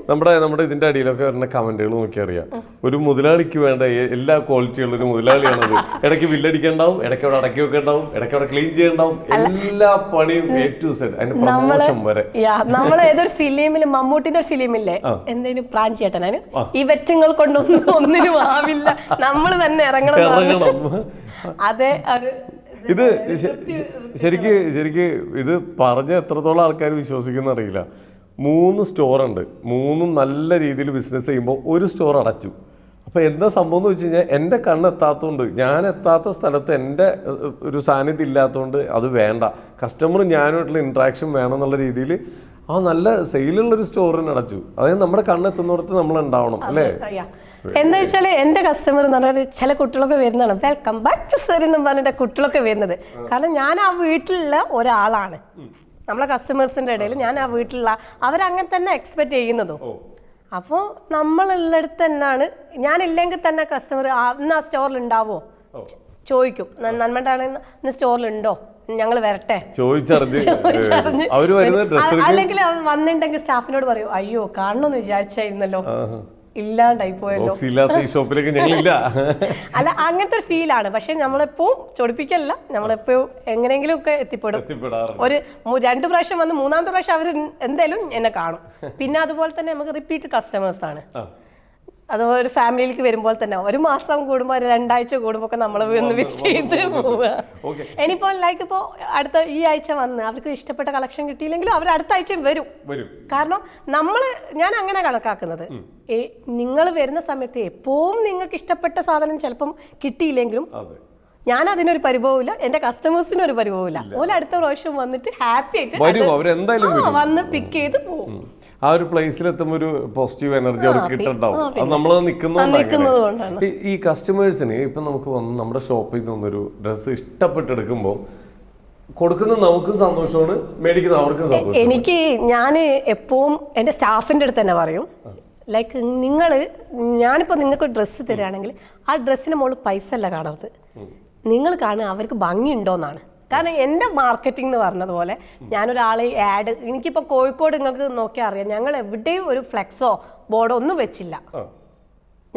നമ്മുടെ ഇതിന്റെ അടിയിലൊക്കെ വരുന്ന കമന്റുകൾ നോക്കി അറിയാം, ഒരു മുതലാളിക്ക് വേണ്ട എല്ലാ ക്വാളിറ്റിയുള്ള ഒരു മുതലാളിയാണത്. ഇടയ്ക്ക് ബില്ലടിക്കണ്ടാവും, ഇടയ്ക്ക് അവിടെ അടക്കി വെക്കണ്ടാവും, ഇടയ്ക്ക് അവിടെ ക്ലീൻ ചെയ്യണ്ടാവും, എല്ലാ പണിയും A to Z അതിന്റെ പ്രൊമോഷൻ വരെ. നമ്മൾ ഏതൊരു ഫിലിമില് മമ്മൂട്ടിന്റെ ഫിലിമില്ലേ എന്തേലും പ്ലാൻ ചെയ്യട്ടെ, ഈ വെറ്റങ്ങൾ കൊണ്ടൊന്നിനും ആവില്ല, നമ്മൾ തന്നെ ഇറങ്ങണം. ഇത് ശരിക്ക് ഇത് പറഞ്ഞ എത്രത്തോളം ആൾക്കാർ വിശ്വസിക്കുന്ന അറിയില്ല. 3 സ്റ്റോറുണ്ട്, 3 നല്ല രീതിയിൽ ബിസിനസ് ചെയ്യുമ്പോൾ ഒരു സ്റ്റോർ അടച്ചു. അപ്പോൾ എന്താ സംഭവം എന്ന് വെച്ച് കഴിഞ്ഞാൽ എൻ്റെ കണ്ണെത്താത്തതുകൊണ്ട്, ഞാൻ എത്താത്ത സ്ഥലത്ത് എൻ്റെ ഒരു സാന്നിധ്യം ഇല്ലാത്തതുകൊണ്ട് അത് വേണ്ട, കസ്റ്റമർ ഞാനുമായിട്ടുള്ള ഇൻട്രാക്ഷൻ വേണം എന്നുള്ള രീതിയിൽ ആ നല്ല സെയിലുള്ളൊരു സ്റ്റോറിന് അടച്ചു. അതായത് നമ്മുടെ കണ്ണെത്തുന്നിടത്ത് നമ്മൾ ഉണ്ടാവണം അല്ലേ? എന്താ വെച്ചാൽ എൻ്റെ കസ്റ്റമർ എന്ന് പറഞ്ഞാൽ ചില കുട്ടികളൊക്കെ വരുന്നതാണ്, വെൽക്കം ബാക്ക് ടു സർ എന്ന് പറഞ്ഞിട്ട് കുട്ടികളൊക്കെ വരുന്നത്. കാരണം ഞാൻ ആ വീട്ടിലുള്ള ഒരാളാണ്, നമ്മളെ കസ്റ്റമേഴ്സിൻ്റെ ഇടയിൽ ഞാൻ ആ വീട്ടിലുള്ള അവരങ്ങനെ തന്നെ എക്സ്പെക്ട് ചെയ്യുന്നതും. അപ്പോൾ നമ്മളുള്ളിടത്ത് തന്നെയാണ്, ഞാനില്ലെങ്കിൽ തന്നെ കസ്റ്റമർ ഇന്ന് ആ സ്റ്റോറിൽ ഉണ്ടാവോ ചോദിക്കും, നന്മണ്ടാണെങ്കിൽ സ്റ്റോറിലുണ്ടോ, ഞങ്ങൾ വരട്ടെ ചോദിച്ചറിഞ്ഞ്. അല്ലെങ്കിൽ വന്നിട്ടുണ്ടെങ്കിൽ സ്റ്റാഫിനോട് പറയും അയ്യോ കാണണമെന്ന് വിചാരിച്ചായിരുന്നല്ലോ, ഇല്ലാണ്ടായി പോയല്ലോ. അല്ല, അങ്ങനത്തെ ഒരു ഫീലാണ്. പക്ഷെ നമ്മളെപ്പോഴും ചൊടിപ്പിക്കല്ല, നമ്മളെപ്പോഴും എങ്ങനെയെങ്കിലും ഒക്കെ എത്തിപ്പെടും. ഒരു 2 പ്രാവശ്യം വന്ന് 3ാമത്തെ പ്രാവശ്യം അവർ എന്തായാലും എന്നെ കാണും. പിന്നെ അതുപോലെ തന്നെ നമുക്ക് റിപ്പീറ്റ് കസ്റ്റമേഴ്സ് ആണ്. അതുപോലെ ഒരു ഫാമിലിയിലേക്ക് വരുമ്പോൾ തന്നെ 1 മാസം കൂടുമ്പോൾ 2 ആഴ്ച കൂടുമ്പോൾ ഒക്കെ നമ്മൾ വിസിറ്റ് ചെയ്ത് പോവുക. ഇനിയിപ്പോൾ ലൈക്ക് ഇപ്പോൾ അടുത്ത ഈ ആഴ്ച വന്ന് അവർക്ക് ഇഷ്ടപ്പെട്ട കളക്ഷൻ കിട്ടിയില്ലെങ്കിലും അവർ അടുത്ത ആഴ്ച വരും. കാരണം ഞാൻ അങ്ങനെ കണക്കാക്കുന്നത്, നിങ്ങൾ വരുന്ന സമയത്ത് എപ്പോഴും നിങ്ങൾക്ക് ഇഷ്ടപ്പെട്ട സാധനം ചിലപ്പം കിട്ടിയില്ലെങ്കിലും ഞാൻ അതിനൊരു പരിഭവമില്ല, എന്റെ കസ്റ്റമേഴ്സിന് ഒരു പരിഭവമില്ല. ഓല അടുത്ത പ്രാവശ്യം വന്നിട്ട് ഹാപ്പി ആയിട്ട് വന്ന് പിക്ക് ചെയ്ത് പോകും. ആ ഒരു പ്ലേസിൽ എത്തുമ്പോൾ ഒരു പോസിറ്റീവ് എനർജി അവർക്ക് കിട്ടുന്നുണ്ടാവും. അത് നമ്മൾ നിൽക്കുന്നതുകൊണ്ടാണ്. ഈ കസ്റ്റമേഴ്സിന് ഇപ്പം നമുക്ക് വന്ന് നമ്മുടെ ഷോപ്പിൽ നിന്നൊരു ഡ്രസ്സ് ഇഷ്ടപ്പെട്ടെടുക്കുമ്പോൾ കൊടുക്കുന്ന നമുക്കും സന്തോഷമാണ്, മേടിക്കുന്ന അവർക്കും സന്തോഷം. എനിക്ക് ഞാൻ എപ്പോഴും എൻ്റെ സ്റ്റാഫിൻ്റെ അടുത്ത് തന്നെ പറയും, ലൈക്ക് ഞാനിപ്പോൾ നിങ്ങൾക്ക് ഡ്രസ്സ് തരികയാണെങ്കിൽ ആ ഡ്രസ്സിന് മുകളിൽ പൈസ അല്ല കാണരുത്, നിങ്ങൾ കാണുക അവർക്ക് ഭംഗിയുണ്ടോയെന്നാണ്. കാരണം എൻ്റെ മാർക്കറ്റിംഗ് എന്ന് പറഞ്ഞതുപോലെ ഞാനൊരാളെ ആഡ്, എനിക്കിപ്പോൾ കോഴിക്കോട് നിങ്ങൾക്ക് നോക്കിയാൽ അറിയാം, ഞങ്ങൾ എവിടെയും ഒരു ഫ്ലെക്സോ ബോർഡോ ഒന്നും വെച്ചില്ല.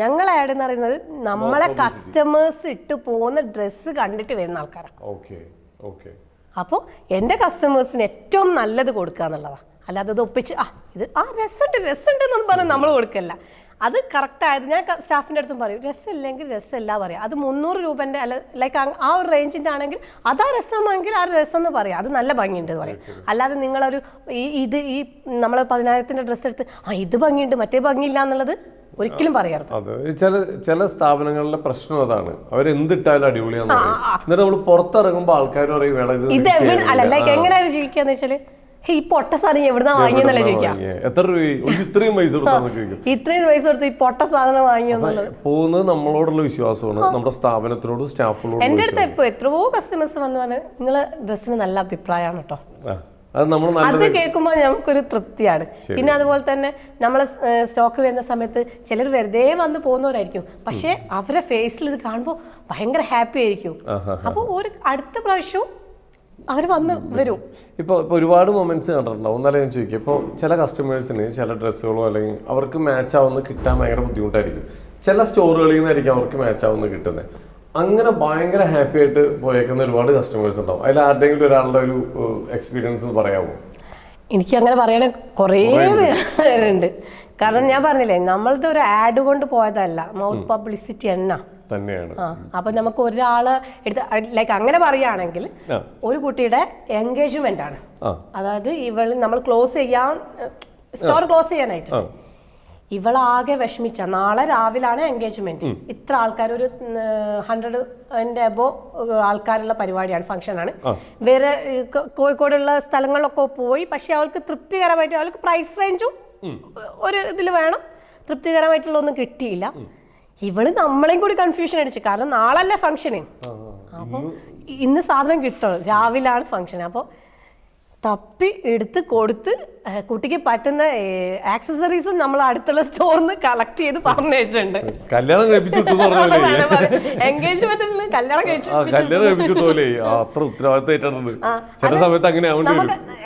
ഞങ്ങൾ ആഡ് എന്ന് പറയുന്നത് നമ്മളെ കസ്റ്റമേഴ്സ് ഇട്ട് പോകുന്ന ഡ്രസ്സ് കണ്ടിട്ട് വരുന്ന ആൾക്കാരാണ്. അപ്പോൾ എൻ്റെ കസ്റ്റമേഴ്സിന് ഏറ്റവും നല്ലത് കൊടുക്കുക എന്നുള്ളതാണ്. അല്ലാതെ അത് ഒപ്പിച്ച് ഇത് രസമുണ്ട് എന്നൊന്നും പറഞ്ഞാൽ നമ്മൾ കൊടുക്കല്ല. അത് കറക്റ്റായത് ഞാൻ സ്റ്റാഫിൻ്റെ അടുത്തും പറയും, രസമില്ലെങ്കിൽ രസമല്ല പറയാം. അത് 300 രൂപേൻ്റെ അല്ല ലൈക്ക് ആ ഒരു റേഞ്ചിൻ്റെ ആണെങ്കിൽ അതാ രസമെങ്കിൽ ആ രസം എന്ന് പറയാം, അത് നല്ല ഭംഗിയുണ്ട് എന്ന് പറയും. അല്ലാതെ നിങ്ങളൊരു ഈ നമ്മൾ 10,000-ന്റെ ഡ്രസ്സ് എടുത്ത് ഇത് ഭംഗിയുണ്ട് മറ്റേ ഭംഗിയില്ല എന്നുള്ളത് ഒരിക്കലും പറയരുത്. ചില സ്ഥാപനങ്ങളിലെ പ്രശ്നം അതാണ്, അവരെന്തിട്ടാലും അടിപൊളിയാന്ന് പറയും. എന്നിട്ട് നമ്മൾ പുറത്തിറങ്ങുമ്പോൾ ആൾക്കാർ പറയും ഇത് അല്ല ലൈക്ക് എങ്ങനെയാണ് ജീവിക്കാന്ന് വെച്ചാല് ഈ പൊട്ട സാധനം എവിടുന്നാ വാങ്ങിയെന്നല്ലേ ചോദിക്കാം. ഇത്രയും പൈസ കൊടുത്ത് ഈ പൊട്ട സാധനം വാങ്ങിയെന്നുള്ളത് പോകുന്നത് നമ്മളോടുള്ള വിശ്വാസമാണ്, നമ്മുടെ സ്ഥാപനത്തിനോടും സ്റ്റാഫിനോടും. എൻ്റെ അടുത്ത് ഇപ്പോൾ എത്രയോ കസ്റ്റമേഴ്സ് വന്ന് പറഞ്ഞ് നിങ്ങളെ ഡ്രസ്സിന് നല്ല അഭിപ്രായമാണ് കേട്ടോ. അത് കേൾക്കുമ്പോൾ നമുക്കൊരു തൃപ്തിയാണ്. പിന്നെ അതുപോലെ തന്നെ നമ്മൾ സ്റ്റോക്ക് വരുന്ന സമയത്ത് ചിലർ വെറുതെ വന്ന് പോകുന്നവരായിരിക്കും, പക്ഷെ അവരെ ഫേസിൽ ഇത് കാണുമ്പോൾ ഭയങ്കര ഹാപ്പി ആയിരിക്കും. അപ്പോൾ ഒരു അടുത്ത പ്രാവശ്യവും അവർ വന്ന് വരും. ഇപ്പോൾ ഒരുപാട് മൊമെന്റ്സ് കണ്ടിട്ടുണ്ടാവും. എന്നാലും ഞാൻ ചോദിക്കാം, ഇപ്പോൾ ചില കസ്റ്റമേഴ്സിന് ചില ഡ്രസ്സുകളോ അല്ലെങ്കിൽ അവർക്ക് മാച്ച് ആവുന്ന കിട്ടാൻ ഭയങ്കര ബുദ്ധിമുട്ടായിരിക്കും. ചില സ്റ്റോറുകളിൽ നിന്നായിരിക്കും അവർക്ക് മാച്ച് ആവുന്ന കിട്ടുന്നത്. അങ്ങനെ ഭയങ്കര ഹാപ്പി ആയിട്ട് പോയേക്കുന്ന ഒരുപാട് കസ്റ്റമേഴ്സ് ഉണ്ടാവും. അതിൽ ആരുടെയെങ്കിലും ഒരാളുടെ ഒരു എക്സ്പീരിയൻസ് പറയാമോ? എനിക്ക് അങ്ങനെ പറയണ കുറേ പേരുണ്ട്. കാരണം ഞാൻ പറഞ്ഞില്ലേ നമ്മളത് ഒരു ആഡ് കൊണ്ട് പോയതല്ല, മൗത്ത് പബ്ലിസിറ്റി തന്നെയാണ്. അപ്പൊ നമുക്ക് ഒരാള് എടുത്ത് ലൈക്ക് അങ്ങനെ പറയുകയാണെങ്കിൽ ഒരു കുട്ടിയുടെ എൻഗേജ്മെന്റ് ആണ്, അതായത് നമ്മൾ ക്ലോസ് ചെയ്യാൻ സ്റ്റോർ ക്ലോസ് ചെയ്യാനായിട്ട് ഇവളാകെ വിഷമിച്ച, നാളെ രാവിലാണ് എൻഗേജ്മെന്റ്, ഇത്ര ആൾക്കാർ, ഒരു 100 അബോ ആൾക്കാരുള്ള പരിപാടിയാണ്, ഫംഗ്ഷനാണ്. വേറെ കോഴിക്കോടുള്ള സ്ഥലങ്ങളിലൊക്കെ പോയി, പക്ഷെ അവൾക്ക് തൃപ്തികരമായിട്ട് അവൾക്ക് പ്രൈസ് റേഞ്ചും ഒരു ഇതിൽ വേണം, തൃപ്തികരമായിട്ടുള്ള ഒന്നും കിട്ടിയില്ല. ഇവള് നമ്മളെയും കൂടി കൺഫ്യൂഷൻ അടിച്ചു, കാരണം നാളല്ലേ ഫംഗ്ഷന്, അപ്പൊ ഇന്ന് സാധനം കിട്ടണം, രാവിലാണ് ഫംഗ്ഷൻ. അപ്പോൾ തപ്പി എടുത്ത് കൊടുത്ത് കുട്ടിക്ക് പറ്റുന്ന ആക്സസറീസും നമ്മൾ അടുത്തുള്ള സ്റ്റോറിൽ നിന്ന് കളക്ട് ചെയ്ത് പറഞ്ഞിട്ടുണ്ട്. എൻഗേജ്മെന്റിൽ നിന്ന് കല്യാണം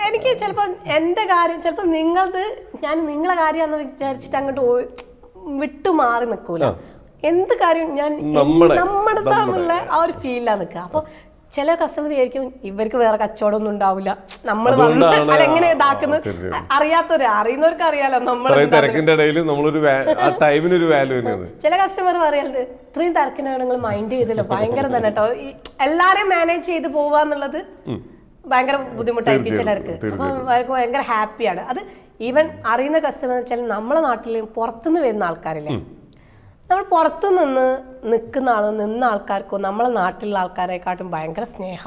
എനിക്ക് ചിലപ്പോ എന്റെ കാര്യം, ചിലപ്പോ ഞാൻ നിങ്ങളെ കാര്യമാണെന്ന് വിചാരിച്ചിട്ട് അങ്ങോട്ട് വിട്ടുമാറി നിൽക്കൂല. എന്ത് കാര്യം ഞാൻ നമ്മുടെതാണെന്നുള്ള ആ ഒരു ഫീലാണ് നിൽക്കുക. അപ്പൊ ചില കസ്റ്റമർ ആയിരിക്കും ഇവർക്ക് വേറെ കച്ചവടം ഒന്നും ഉണ്ടാവില്ല, നമ്മൾ വന്നിട്ട് എങ്ങനെ ഇതാക്കുന്നത് അറിയുന്നവർക്ക് അറിയാലോ. ചില കസ്റ്റമർ പറയുന്നത് ഇത്രയും തിരക്കിനാണ് നിങ്ങൾ മൈൻഡ് ചെയ്തില്ല, ഭയങ്കര തന്നെ കേട്ടോ, എല്ലാരെയും മാനേജ് ചെയ്ത് പോവാന്നുള്ളത് ഭയങ്കര ബുദ്ധിമുട്ടായിരിക്കും ചിലർക്ക്. അപ്പൊ അവർക്ക് ഭയങ്കര ഹാപ്പിയാണ്. അത് ഈവൻ അറിയുന്ന കസ്റ്റമർ വെച്ചാൽ നമ്മളെ നാട്ടിൽ പുറത്തുനിന്ന് വരുന്ന ആൾക്കാരില്ലേ, നമ്മൾ പുറത്തു നിന്ന ആൾക്കാർക്കോ നമ്മളെ നാട്ടിലുള്ള ആൾക്കാരെക്കാട്ടും ഭയങ്കര സ്നേഹ.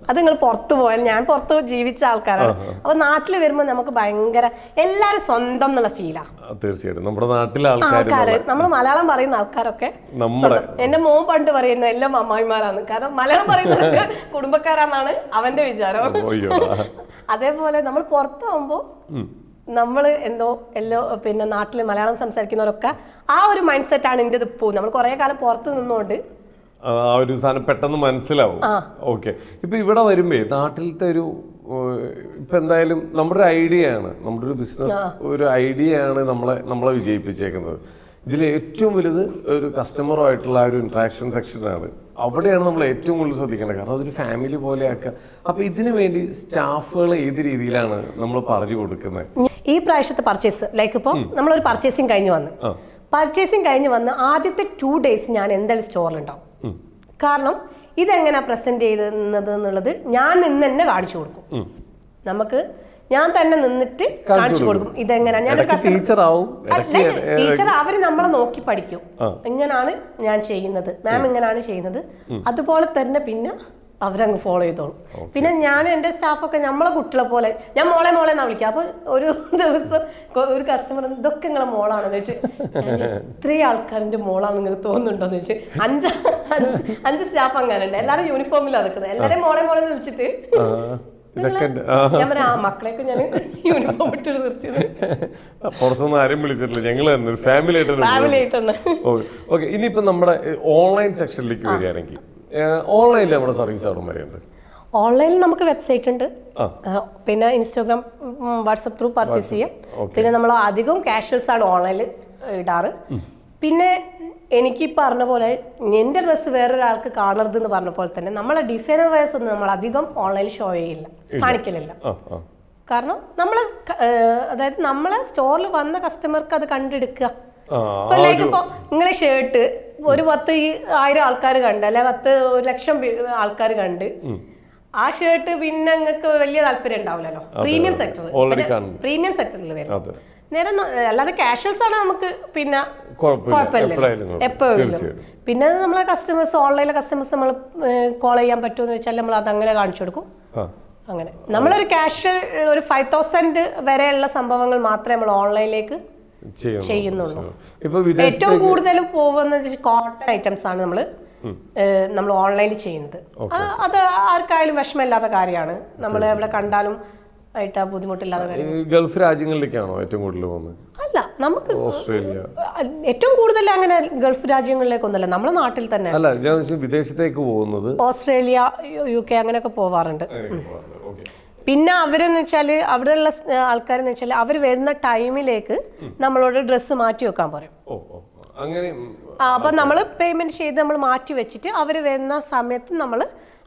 അത് നിങ്ങൾ പുറത്തു പോയാൽ, ഞാൻ പുറത്ത് ജീവിച്ച ആൾക്കാരാണ്, അപ്പൊ നാട്ടിൽ വരുമ്പോൾ നമുക്ക് ഭയങ്കര എല്ലാരും സ്വന്തം എന്നുള്ള ഫീലാ. തീർച്ചയായിട്ടും നമ്മുടെ നാട്ടിലെ നമ്മൾ മലയാളം പറയുന്ന ആൾക്കാരൊക്കെ, എന്റെ മോൻ പണ്ട് പറയുന്ന എല്ലാം അമ്മായിമാരാണ്, കാരണം മലയാളം പറയുന്നവർക്ക് കുടുംബക്കാരാന്നാണ് അവന്റെ വിചാരം. അതേപോലെ നമ്മൾ പുറത്തു പോകുമ്പോ നമ്മള് പിന്നെ നാട്ടില് മലയാളം സംസാരിക്കുന്നവരൊക്കെ ആ ഒരു മൈൻഡ് സെറ്റ് ആണ് എൻ്റെ ഇപ്പോൾ. നമ്മൾ കുറെ കാലം പുറത്ത് നിന്നുകൊണ്ട് ആ ഒരു സാധനം പെട്ടെന്ന് മനസ്സിലാവും. ഓക്കെ, ഇപ്പൊ ഇവിടെ വരുമ്പോ നാട്ടിലത്തെ ഒരു ഇപ്പൊ എന്തായാലും നമ്മുടെ ഒരു ഐഡിയ ആണ്, നമ്മുടെ ഒരു ബിസിനസ് ഒരു ഐഡിയ ആണ് നമ്മളെ വിജയിപ്പിച്ചേക്കുന്നത്. ഇതിൽ ഏറ്റവും വലുത് ഒരു കസ്റ്റമറുമായിട്ടുള്ള ആ ഒരു ഇന്ററാക്ഷൻ സെക്ഷനാണ്. അവിടെയാണ് നമ്മൾ ഏറ്റവും കൂടുതൽ ശ്രദ്ധിക്കേണ്ടത്, കാരണം അതൊരു ഫാമിലി പോലെ ആക്കുക. അപ്പൊ ഇതിനു വേണ്ടി സ്റ്റാഫുകൾ ഏത് രീതിയിലാണ് നമ്മൾ പറഞ്ഞു കൊടുക്കുന്നത്? ഈ പ്രാവശ്യത്തെ പർച്ചേസ് ലൈക്ക് ഇപ്പോൾ നമ്മളൊരു പർച്ചേസിങ് കഴിഞ്ഞ് വന്ന് ആദ്യത്തെ 2 days ഞാൻ എന്തായാലും സ്റ്റോറിലുണ്ടാവും. കാരണം ഇതെങ്ങനെയാ പ്രസന്റ് ചെയ്യുന്നത് എന്നുള്ളത് ഞാൻ തന്നെ കാണിച്ചു കൊടുക്കും. ഞാൻ തന്നെ നിന്നിട്ട് കാണിച്ചു കൊടുക്കും ഇതെങ്ങനെയാ. ടീച്ചർ അവര് നമ്മളെ നോക്കി പഠിക്കും, ഇങ്ങനാണ് ഞാൻ ചെയ്യുന്നത്, മാം ഇങ്ങനാണ് ചെയ്യുന്നത്, അതുപോലെ തന്നെ പിന്നെ അവരങ്ങ് ഫോളോ ചെയ്തോളും. പിന്നെ ഞാൻ എൻ്റെ സ്റ്റാഫൊക്കെ നമ്മളെ കുട്ടികളെ പോലെ, ഞാൻ മോളെ എന്നാ വിളിക്കുക. അപ്പൊ ഒരു ദിവസം ഒരു കസ്റ്റമർ ഇതൊക്കെ നിങ്ങളെ മോളാണെന്ന് വെച്ച്, ഇത്രയും ആൾക്കാരിന്റെ മോളാണെന്ന് നിങ്ങൾക്ക് തോന്നുന്നുണ്ടോന്ന് വെച്ച് 5 സ്റ്റാഫ് അങ്ങനെ ഉണ്ട്, എല്ലാവരും യൂണിഫോമിലാണ് നിൽക്കുന്നത്. എല്ലാവരെയും മോളെ എന്ന് വിളിച്ചിട്ട് ഞാൻ പറയാ മക്കളെയൊക്കെ ഞാൻ യൂണിഫോം ഇട്ട് നിർത്തിയത്. പുറത്തുനിന്ന് ആരും വിളിച്ചിട്ടില്ല, ഞങ്ങൾ തന്നെ ഫാമിലി ആയിട്ടാണ്. ഓക്കെ, ഇനിയിപ്പോ നമ്മുടെ ഓൺലൈൻ സെക്ഷനിലേക്ക് വരികയാണെങ്കിൽ ഓൺലൈനിൽ നമ്മുടെ സർവീസ് അവിടെ വരെയുണ്ട്. ഓൺലൈനിൽ നമുക്ക് വെബ്സൈറ്റ് ഉണ്ട്, പിന്നെ ഇൻസ്റ്റാഗ്രാം വാട്സപ്പ് ത്രൂ പർച്ചേസ് ചെയ്യാം. പിന്നെ നമ്മൾ അധികം കാഷ്വൽസ് ആണ് ഓൺലൈനിൽ ഇടാറ്. പിന്നെ എനിക്ക് പറഞ്ഞ പോലെ എൻ്റെ ഡ്രസ്സ് വേറൊരാൾക്ക് കാണരുത് എന്ന് പറഞ്ഞ പോലെ തന്നെ നമ്മളെ ഡിസൈനർ വയസ്സ് ഒന്നും നമ്മൾ അധികം ഓൺലൈനിൽ ഷോ ചെയ്യില്ല, കാണിക്കലില്ല. കാരണം അതായത് നമ്മളെ സ്റ്റോറിൽ വന്ന കസ്റ്റമർക്ക് അത് കണ്ടെടുക്കുക. ലൈക്ക് ഇപ്പൊ നിങ്ങളെ ഷർട്ട് ഒരു 10,000 ആൾക്കാർ കണ്ട്, അല്ലെ 1,00,000 ആൾക്കാർ കണ്ട്, ആ ഷർട്ട് പിന്നെ നിങ്ങൾക്ക് വലിയ താല്പര്യം ഉണ്ടാവില്ലല്ലോ. പ്രീമിയം സെക്ടറിൽ വരും. നേരെ അല്ലാതെ കാഷ്വൽസ് ആണ് നമുക്ക് പിന്നെ കുഴപ്പമില്ല എപ്പോഴും. പിന്നെ നമ്മളെ കസ്റ്റമേഴ്സ്, ഓൺലൈനിലെ കസ്റ്റമേഴ്സ് നമ്മൾ കോൾ ചെയ്യാൻ പറ്റുമെന്ന് വെച്ചാൽ നമ്മൾ അത് അങ്ങനെ കാണിച്ചു കൊടുക്കും. അങ്ങനെ നമ്മളൊരു കാഷ്വൽ ഒരു 5,000 വരെയുള്ള സംഭവങ്ങൾ മാത്രമേ നമ്മൾ ഓൺലൈനിലേക്ക് ചെയ്യുന്നുള്ളൂ. ഏറ്റവും കൂടുതലും പോകുന്നത് കോട്ടൺ ഐറ്റംസ് ആണ് നമ്മൾ ഓൺലൈനിൽ ചെയ്യുന്നത്. അത് ആർക്കായാലും വിഷമമില്ലാത്ത കാര്യമാണ്, നമ്മൾ എവിടെ കണ്ടാലും ആയിട്ട് ബുദ്ധിമുട്ടില്ലാതെ. ഗൾഫ് രാജ്യങ്ങളിലേക്കാണോ ഏറ്റവും കൂടുതൽ പോകുന്നത്? അല്ല, നമുക്ക് ഓസ്ട്രേലിയ ഏറ്റവും കൂടുതൽ അങ്ങനെ ഗൾഫ് രാജ്യങ്ങളിലേക്കൊന്നുമല്ല, നമ്മുടെ നാട്ടിൽ തന്നെ. അല്ല, ഞാൻ വിദേശത്തേക്ക് പോകുന്നത് ഓസ്ട്രേലിയ, UK അങ്ങനെയൊക്കെ പോവാറുണ്ട്. പിന്നെ അവരെന്ന് വെച്ചാൽ അവിടെയുള്ള ആൾക്കാരെന്ന് വെച്ചാൽ അവർ വരുന്ന ടൈമിലേക്ക് നമ്മളോട് ഡ്രസ്സ് മാറ്റി വെക്കാൻ പറയും. അപ്പൊ നമ്മൾ പേയ്മെന്റ് ചെയ്ത് നമ്മൾ മാറ്റി വെച്ചിട്ട് അവർ വരുന്ന സമയത്ത് നമ്മൾ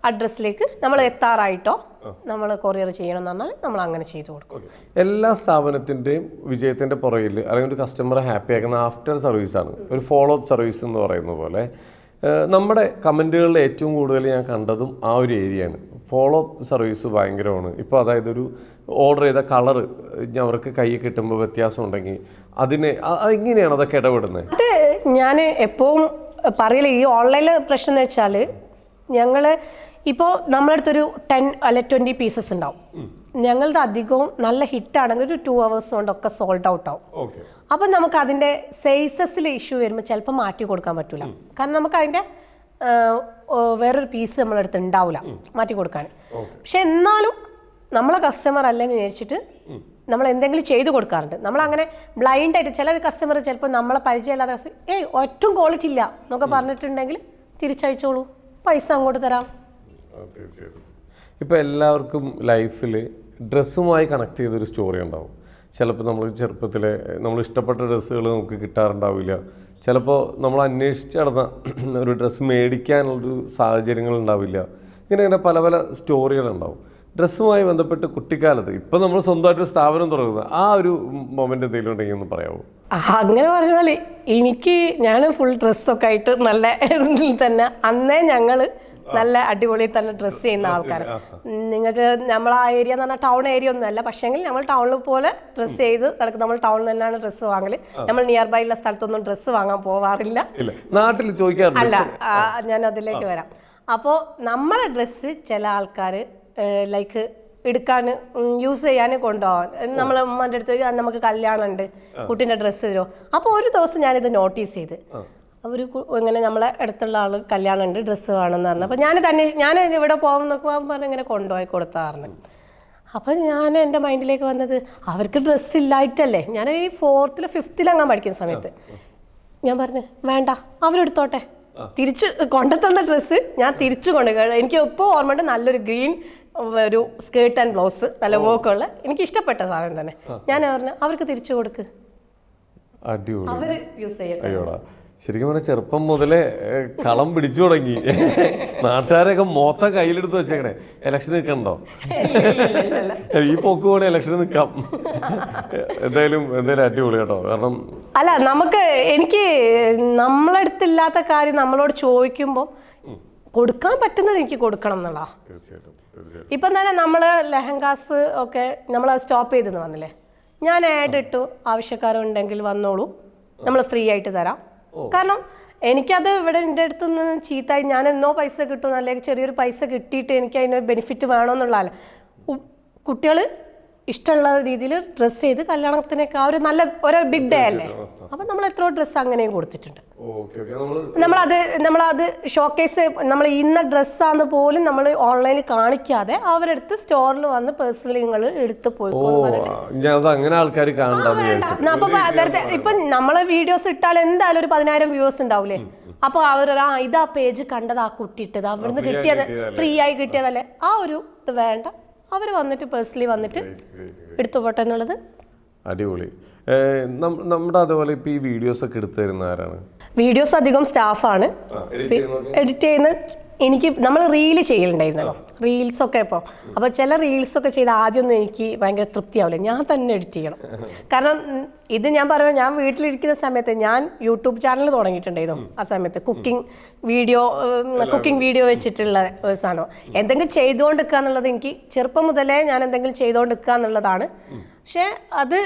അഡ്രസ്സിലേക്ക് നമ്മൾ എത്താറായിട്ടോ നമ്മൾ കൊറിയർ ചെയ്യണം എന്ന് പറഞ്ഞാൽ നമ്മൾ അങ്ങനെ ചെയ്തു കൊടുക്കും. എല്ലാ സ്ഥാപനത്തിൻ്റെയും വിജയത്തിൻ്റെ പുറകിൽ അല്ലെങ്കിൽ ഒരു കസ്റ്റമറെ ഹാപ്പി ആക്കുന്ന ആഫ്റ്റർ സർവീസാണ്, ഒരു ഫോളോ അപ്പ് സർവീസ് എന്ന് പറയുന്ന പോലെ. നമ്മുടെ കമൻറ്റുകളിൽ ഏറ്റവും കൂടുതൽ ഞാൻ കണ്ടതും ആ ഒരു ഏരിയയാണ്. ഫോളോ അപ്പ് സർവീസ് ഭയങ്കരമാണ്. ഇപ്പോൾ അതായത് ഒരു ഓർഡർ ചെയ്ത കളറ് അവർക്ക് കൈ കിട്ടുമ്പോൾ വ്യത്യാസം ഉണ്ടെങ്കിൽ അതിന് അതെങ്ങനെയാണ് അതൊക്കെ ഇടപെടുന്നത്? അത് ഞാൻ എപ്പോഴും പറയില്ല, ഈ ഓൺലൈനിൽ പ്രശ്നം എന്ന് വെച്ചാൽ ഞങ്ങൾ ഇപ്പോൾ നമ്മളെ അടുത്തൊരു 10 അല്ലെ 20 പീസസ് ഉണ്ടാവും. ഞങ്ങളുടെ അധികവും നല്ല ഹിറ്റാണെങ്കിൽ ഒരു 2 hours കൊണ്ടൊക്കെ സോൾഡ് ഔട്ട് ആവും. അപ്പം നമുക്ക് അതിൻ്റെ സൈസസിൽ ഇഷ്യൂ വരുമ്പോൾ ചിലപ്പോൾ മാറ്റി കൊടുക്കാൻ പറ്റില്ല. കാരണം നമുക്ക് അതിൻ്റെ വേറൊരു പീസ് നമ്മളെ അടുത്ത് ഉണ്ടാവില്ല മാറ്റി കൊടുക്കാൻ. പക്ഷെ എന്നാലും നമ്മളെ കസ്റ്റമർ അല്ലെന്ന് വിചാരിച്ചിട്ട് നമ്മൾ എന്തെങ്കിലും ചെയ്തു കൊടുക്കാറുണ്ട്. നമ്മളങ്ങനെ ബ്ലൈൻഡായിട്ട് ചില കസ്റ്റമർ ചിലപ്പോൾ നമ്മളെ പരിചയമില്ലാതെ ഒട്ടും ക്വാളിറ്റി ഇല്ല എന്നൊക്കെ പറഞ്ഞിട്ടുണ്ടെങ്കിൽ തിരിച്ചയച്ചോളൂ, പൈസ അങ്ങോട്ട് തരാം. തീർച്ചയായിട്ടും. ഇപ്പോൾ എല്ലാവർക്കും ലൈഫിൽ ഡ്രസ്സുമായി കണക്ട് ചെയ്തൊരു സ്റ്റോറി ഉണ്ടാവും. ചിലപ്പോൾ നമ്മൾ ചെറുപ്പത്തിൽ നമ്മൾ ഇഷ്ടപ്പെട്ട ഡ്രസ്സുകൾ നമുക്ക് കിട്ടാറുണ്ടാവില്ല. ചിലപ്പോൾ നമ്മൾ അന്വേഷിച്ച് നടന്ന ഒരു ഡ്രസ്സ് മേടിക്കാനുള്ളൊരു സാഹചര്യങ്ങൾ ഉണ്ടാവില്ല. ഇങ്ങനെ പല പല സ്റ്റോറികളുണ്ടാവും. ഡ്രസ്സുമായി ബന്ധപ്പെട്ട് കുട്ടിക്കാലത്ത് ഇപ്പം നമ്മൾ സ്വന്തമായിട്ട് സ്ഥാപനം തുടങ്ങുന്നത് ആ ഒരു മൊമെൻ്റ് എന്തെങ്കിലും ഉണ്ടെങ്കിൽ ഒന്ന് പറയാമോ? അങ്ങനെ പറഞ്ഞാൽ ഞാൻ ഫുൾ ഡ്രസ്സൊക്കെ ആയിട്ട് നല്ല ഇതിൽ തന്നെ അന്നേ ഞങ്ങൾ നല്ല അടിപൊളി തന്നെ ഡ്രസ്സ് ചെയ്യുന്ന ആൾക്കാർ. നിങ്ങൾക്ക് നമ്മളെ ആ ഏരിയ എന്ന് പറഞ്ഞാൽ ടൗൺ ഏരിയ ഒന്നും അല്ല, പക്ഷേങ്കിൽ നമ്മൾ ടൗണിൽ പോലെ ഡ്രസ്സ് ചെയ്ത് നടക്കും. നമ്മൾ ടൗണിൽ തന്നെയാണ് ഡ്രസ്സ് വാങ്ങൽ. നമ്മൾ നിയർ ബൈ ഉള്ള സ്ഥലത്തൊന്നും ഡ്രസ്സ് വാങ്ങാൻ പോവാറില്ല. നാട്ടിൽ ചോദിക്കാറില്ല. അല്ല, ഞാൻ അതിലേക്ക് വരാം. അപ്പോൾ നമ്മളെ ഡ്രസ്സ് ചില ആൾക്കാർ ലൈക്ക് എടുക്കാൻ യൂസ് ചെയ്യാൻ കൊണ്ടുപോകാൻ നമ്മളെ ഉമ്മൻ്റെ അടുത്ത് നമുക്ക് കല്യാണം ഉണ്ട്, കുട്ടീൻ്റെ ഡ്രസ്സ് തരുമോ. അപ്പോൾ ഒരു ദിവസം ഞാനിത് നോട്ടീസ് ചെയ്ത് അവർ ഇങ്ങനെ നമ്മളെ അടുത്തുള്ള ആൾ കല്യാണം ഉണ്ട്, ഡ്രസ്സ് വേണമെന്ന് പറഞ്ഞു. അപ്പോൾ ഞാൻ ഇവിടെ പോകുന്നൊക്കെ പറഞ്ഞ് ഇങ്ങനെ കൊണ്ടുപോയി കൊടുത്താറുണ്ട്. അപ്പോൾ ഞാൻ എൻ്റെ മൈൻഡിലേക്ക് വന്നത് അവർക്ക് ഡ്രസ്സ് ഇല്ലായിട്ടല്ലേ. ഞാൻ ഈ 4th 5th പഠിക്കുന്ന സമയത്ത് ഞാൻ പറഞ്ഞു വേണ്ട അവരെടുത്തോട്ടെ, തിരിച്ച് കൊണ്ടുതന്ന ഡ്രസ്സ് ഞാൻ തിരിച്ചു കൊണ്ടുപോയി. എനിക്ക് ഇപ്പോൾ ഓർമ്മയുണ്ട്, നല്ലൊരു ഗ്രീൻ ഒരു സ്കേർട്ട് ആൻഡ് ബ്ലൗസ് നല്ല വർക്കുള്ള എനിക്ക് ഇഷ്ടപ്പെട്ട സാധനം തന്നെ. ഞാൻ പറഞ്ഞു അവർക്ക് തിരിച്ചു കൊടുക്ക്, അവർ യൂസ് ചെയ്യട്ടെ. ശരിക്കും പറഞ്ഞാൽ ചെറുപ്പം മുതലേ കളം പിടിച്ചു തുടങ്ങി. നാട്ടുകാരൊക്കെ മൊത്തം കയ്യിലെടുത്ത് വെച്ചേക്കണേ. ഇലക്ഷൻ നിൽക്കണ്ടോ? ഈ പോക്ക് പോലെ ഇലക്ഷൻ നിൽക്കാം. എന്തായാലും അടിപൊളി കേട്ടോ. കാരണം അല്ല, എനിക്ക് നമ്മളടുത്തില്ലാത്ത കാര്യം നമ്മളോട് ചോദിക്കുമ്പോൾ കൊടുക്കാൻ പറ്റുന്നത് എനിക്ക് കൊടുക്കണം എന്നുള്ള. ഇപ്പം തന്നെ നമ്മൾ ലെഹങ്കാസ് ഒക്കെ നമ്മൾ സ്റ്റോപ്പ് ചെയ്തെന്ന് പറഞ്ഞില്ലേ, ഞാൻ ആഡ് ഇട്ടു, ആവശ്യക്കാരുണ്ടെങ്കിൽ വന്നോളൂ, നമ്മൾ ഫ്രീ ആയിട്ട് തരാം. കാരണം എനിക്കത് ഇവിടെ എൻ്റെ അടുത്ത് നിന്ന് ചീത്തായി ഞാൻ എന്നോ പൈസ കിട്ടും, അല്ലെങ്കിൽ ചെറിയൊരു പൈസ കിട്ടിയിട്ട് എനിക്ക് അതിനൊരു ബെനിഫിറ്റ് വേണമെന്നുള്ളതല്ല. കുട്ടികൾ ഇഷ്ടമുള്ള രീതിയിൽ ഡ്രസ്സ് ചെയ്ത് കല്യാണത്തിനൊക്കെ ആ ഒരു ബിഗ് ഡേ അല്ലേ. അപ്പം നമ്മൾ എത്രയോ ഡ്രസ്സ് അങ്ങനെയും കൊടുത്തിട്ടുണ്ട്. നമ്മളത് ഷോക്കേസ് നമ്മൾ ഇന്ന ഡ്രസ്സാന്ന് പോലും നമ്മൾ ഓൺലൈനിൽ കാണിക്കാതെ അവരെടുത്ത് സ്റ്റോറിൽ വന്ന് പേഴ്സണലി നിങ്ങൾ എടുത്ത് പോയി. ഇപ്പൊ നമ്മളെ വീഡിയോസ് ഇട്ടാൽ എന്തായാലും ഒരു 10,000 വ്യൂവേഴ്സ് ഉണ്ടാവില്ലേ. അപ്പൊ ഇതാ പേജ് കണ്ടത്, ആ കുട്ടി ഇട്ടത്, അവിടുന്ന് കിട്ടിയത് ഫ്രീ ആയി കിട്ടിയതല്ലേ. ആ ഒരു ഇത് വേണ്ട, അവർ വന്നിട്ട് പേഴ്സണലി വന്നിട്ട് എടുത്തു പോട്ടെ എന്നുള്ളത്. അടിപൊളി. നമ്മുടെ അതുപോലെ ഇപ്പൊ ഈ വീഡിയോസ് ഒക്കെ എടുത്തു തരുന്ന ആരാണ്? വീഡിയോസ് അധികം സ്റ്റാഫാണ് എഡിറ്റ് ചെയ്യുന്നത്. നമ്മൾ റീല് ചെയ്യലുണ്ടായിരുന്നല്ലോ, റീൽസൊക്കെ ഇപ്പോൾ. അപ്പോൾ ചില റീൽസൊക്കെ ചെയ്ത് ആദ്യമൊന്നും എനിക്ക് ഭയങ്കര തൃപ്തിയാവില്ല, ഞാൻ തന്നെ എഡിറ്റ് ചെയ്യണം. കാരണം ഇത് ഞാൻ പറയുമ്പോൾ ഞാൻ വീട്ടിലിരിക്കുന്ന സമയത്ത് ഞാൻ യൂട്യൂബ് ചാനൽ തുടങ്ങിയിട്ടുണ്ടായിരുന്നു. ആ സമയത്ത് കുക്കിംഗ് വീഡിയോ വെച്ചിട്ടുള്ള ഒരു സാധനം എന്തെങ്കിലും ചെയ്തുകൊണ്ടിരിക്കുക എന്നുള്ളത് എനിക്ക് ചെറുപ്പം മുതലേ ഞാൻ എന്തെങ്കിലും ചെയ്തുകൊണ്ടിരിക്കുക എന്നുള്ളതാണ്. പക്ഷേ അത്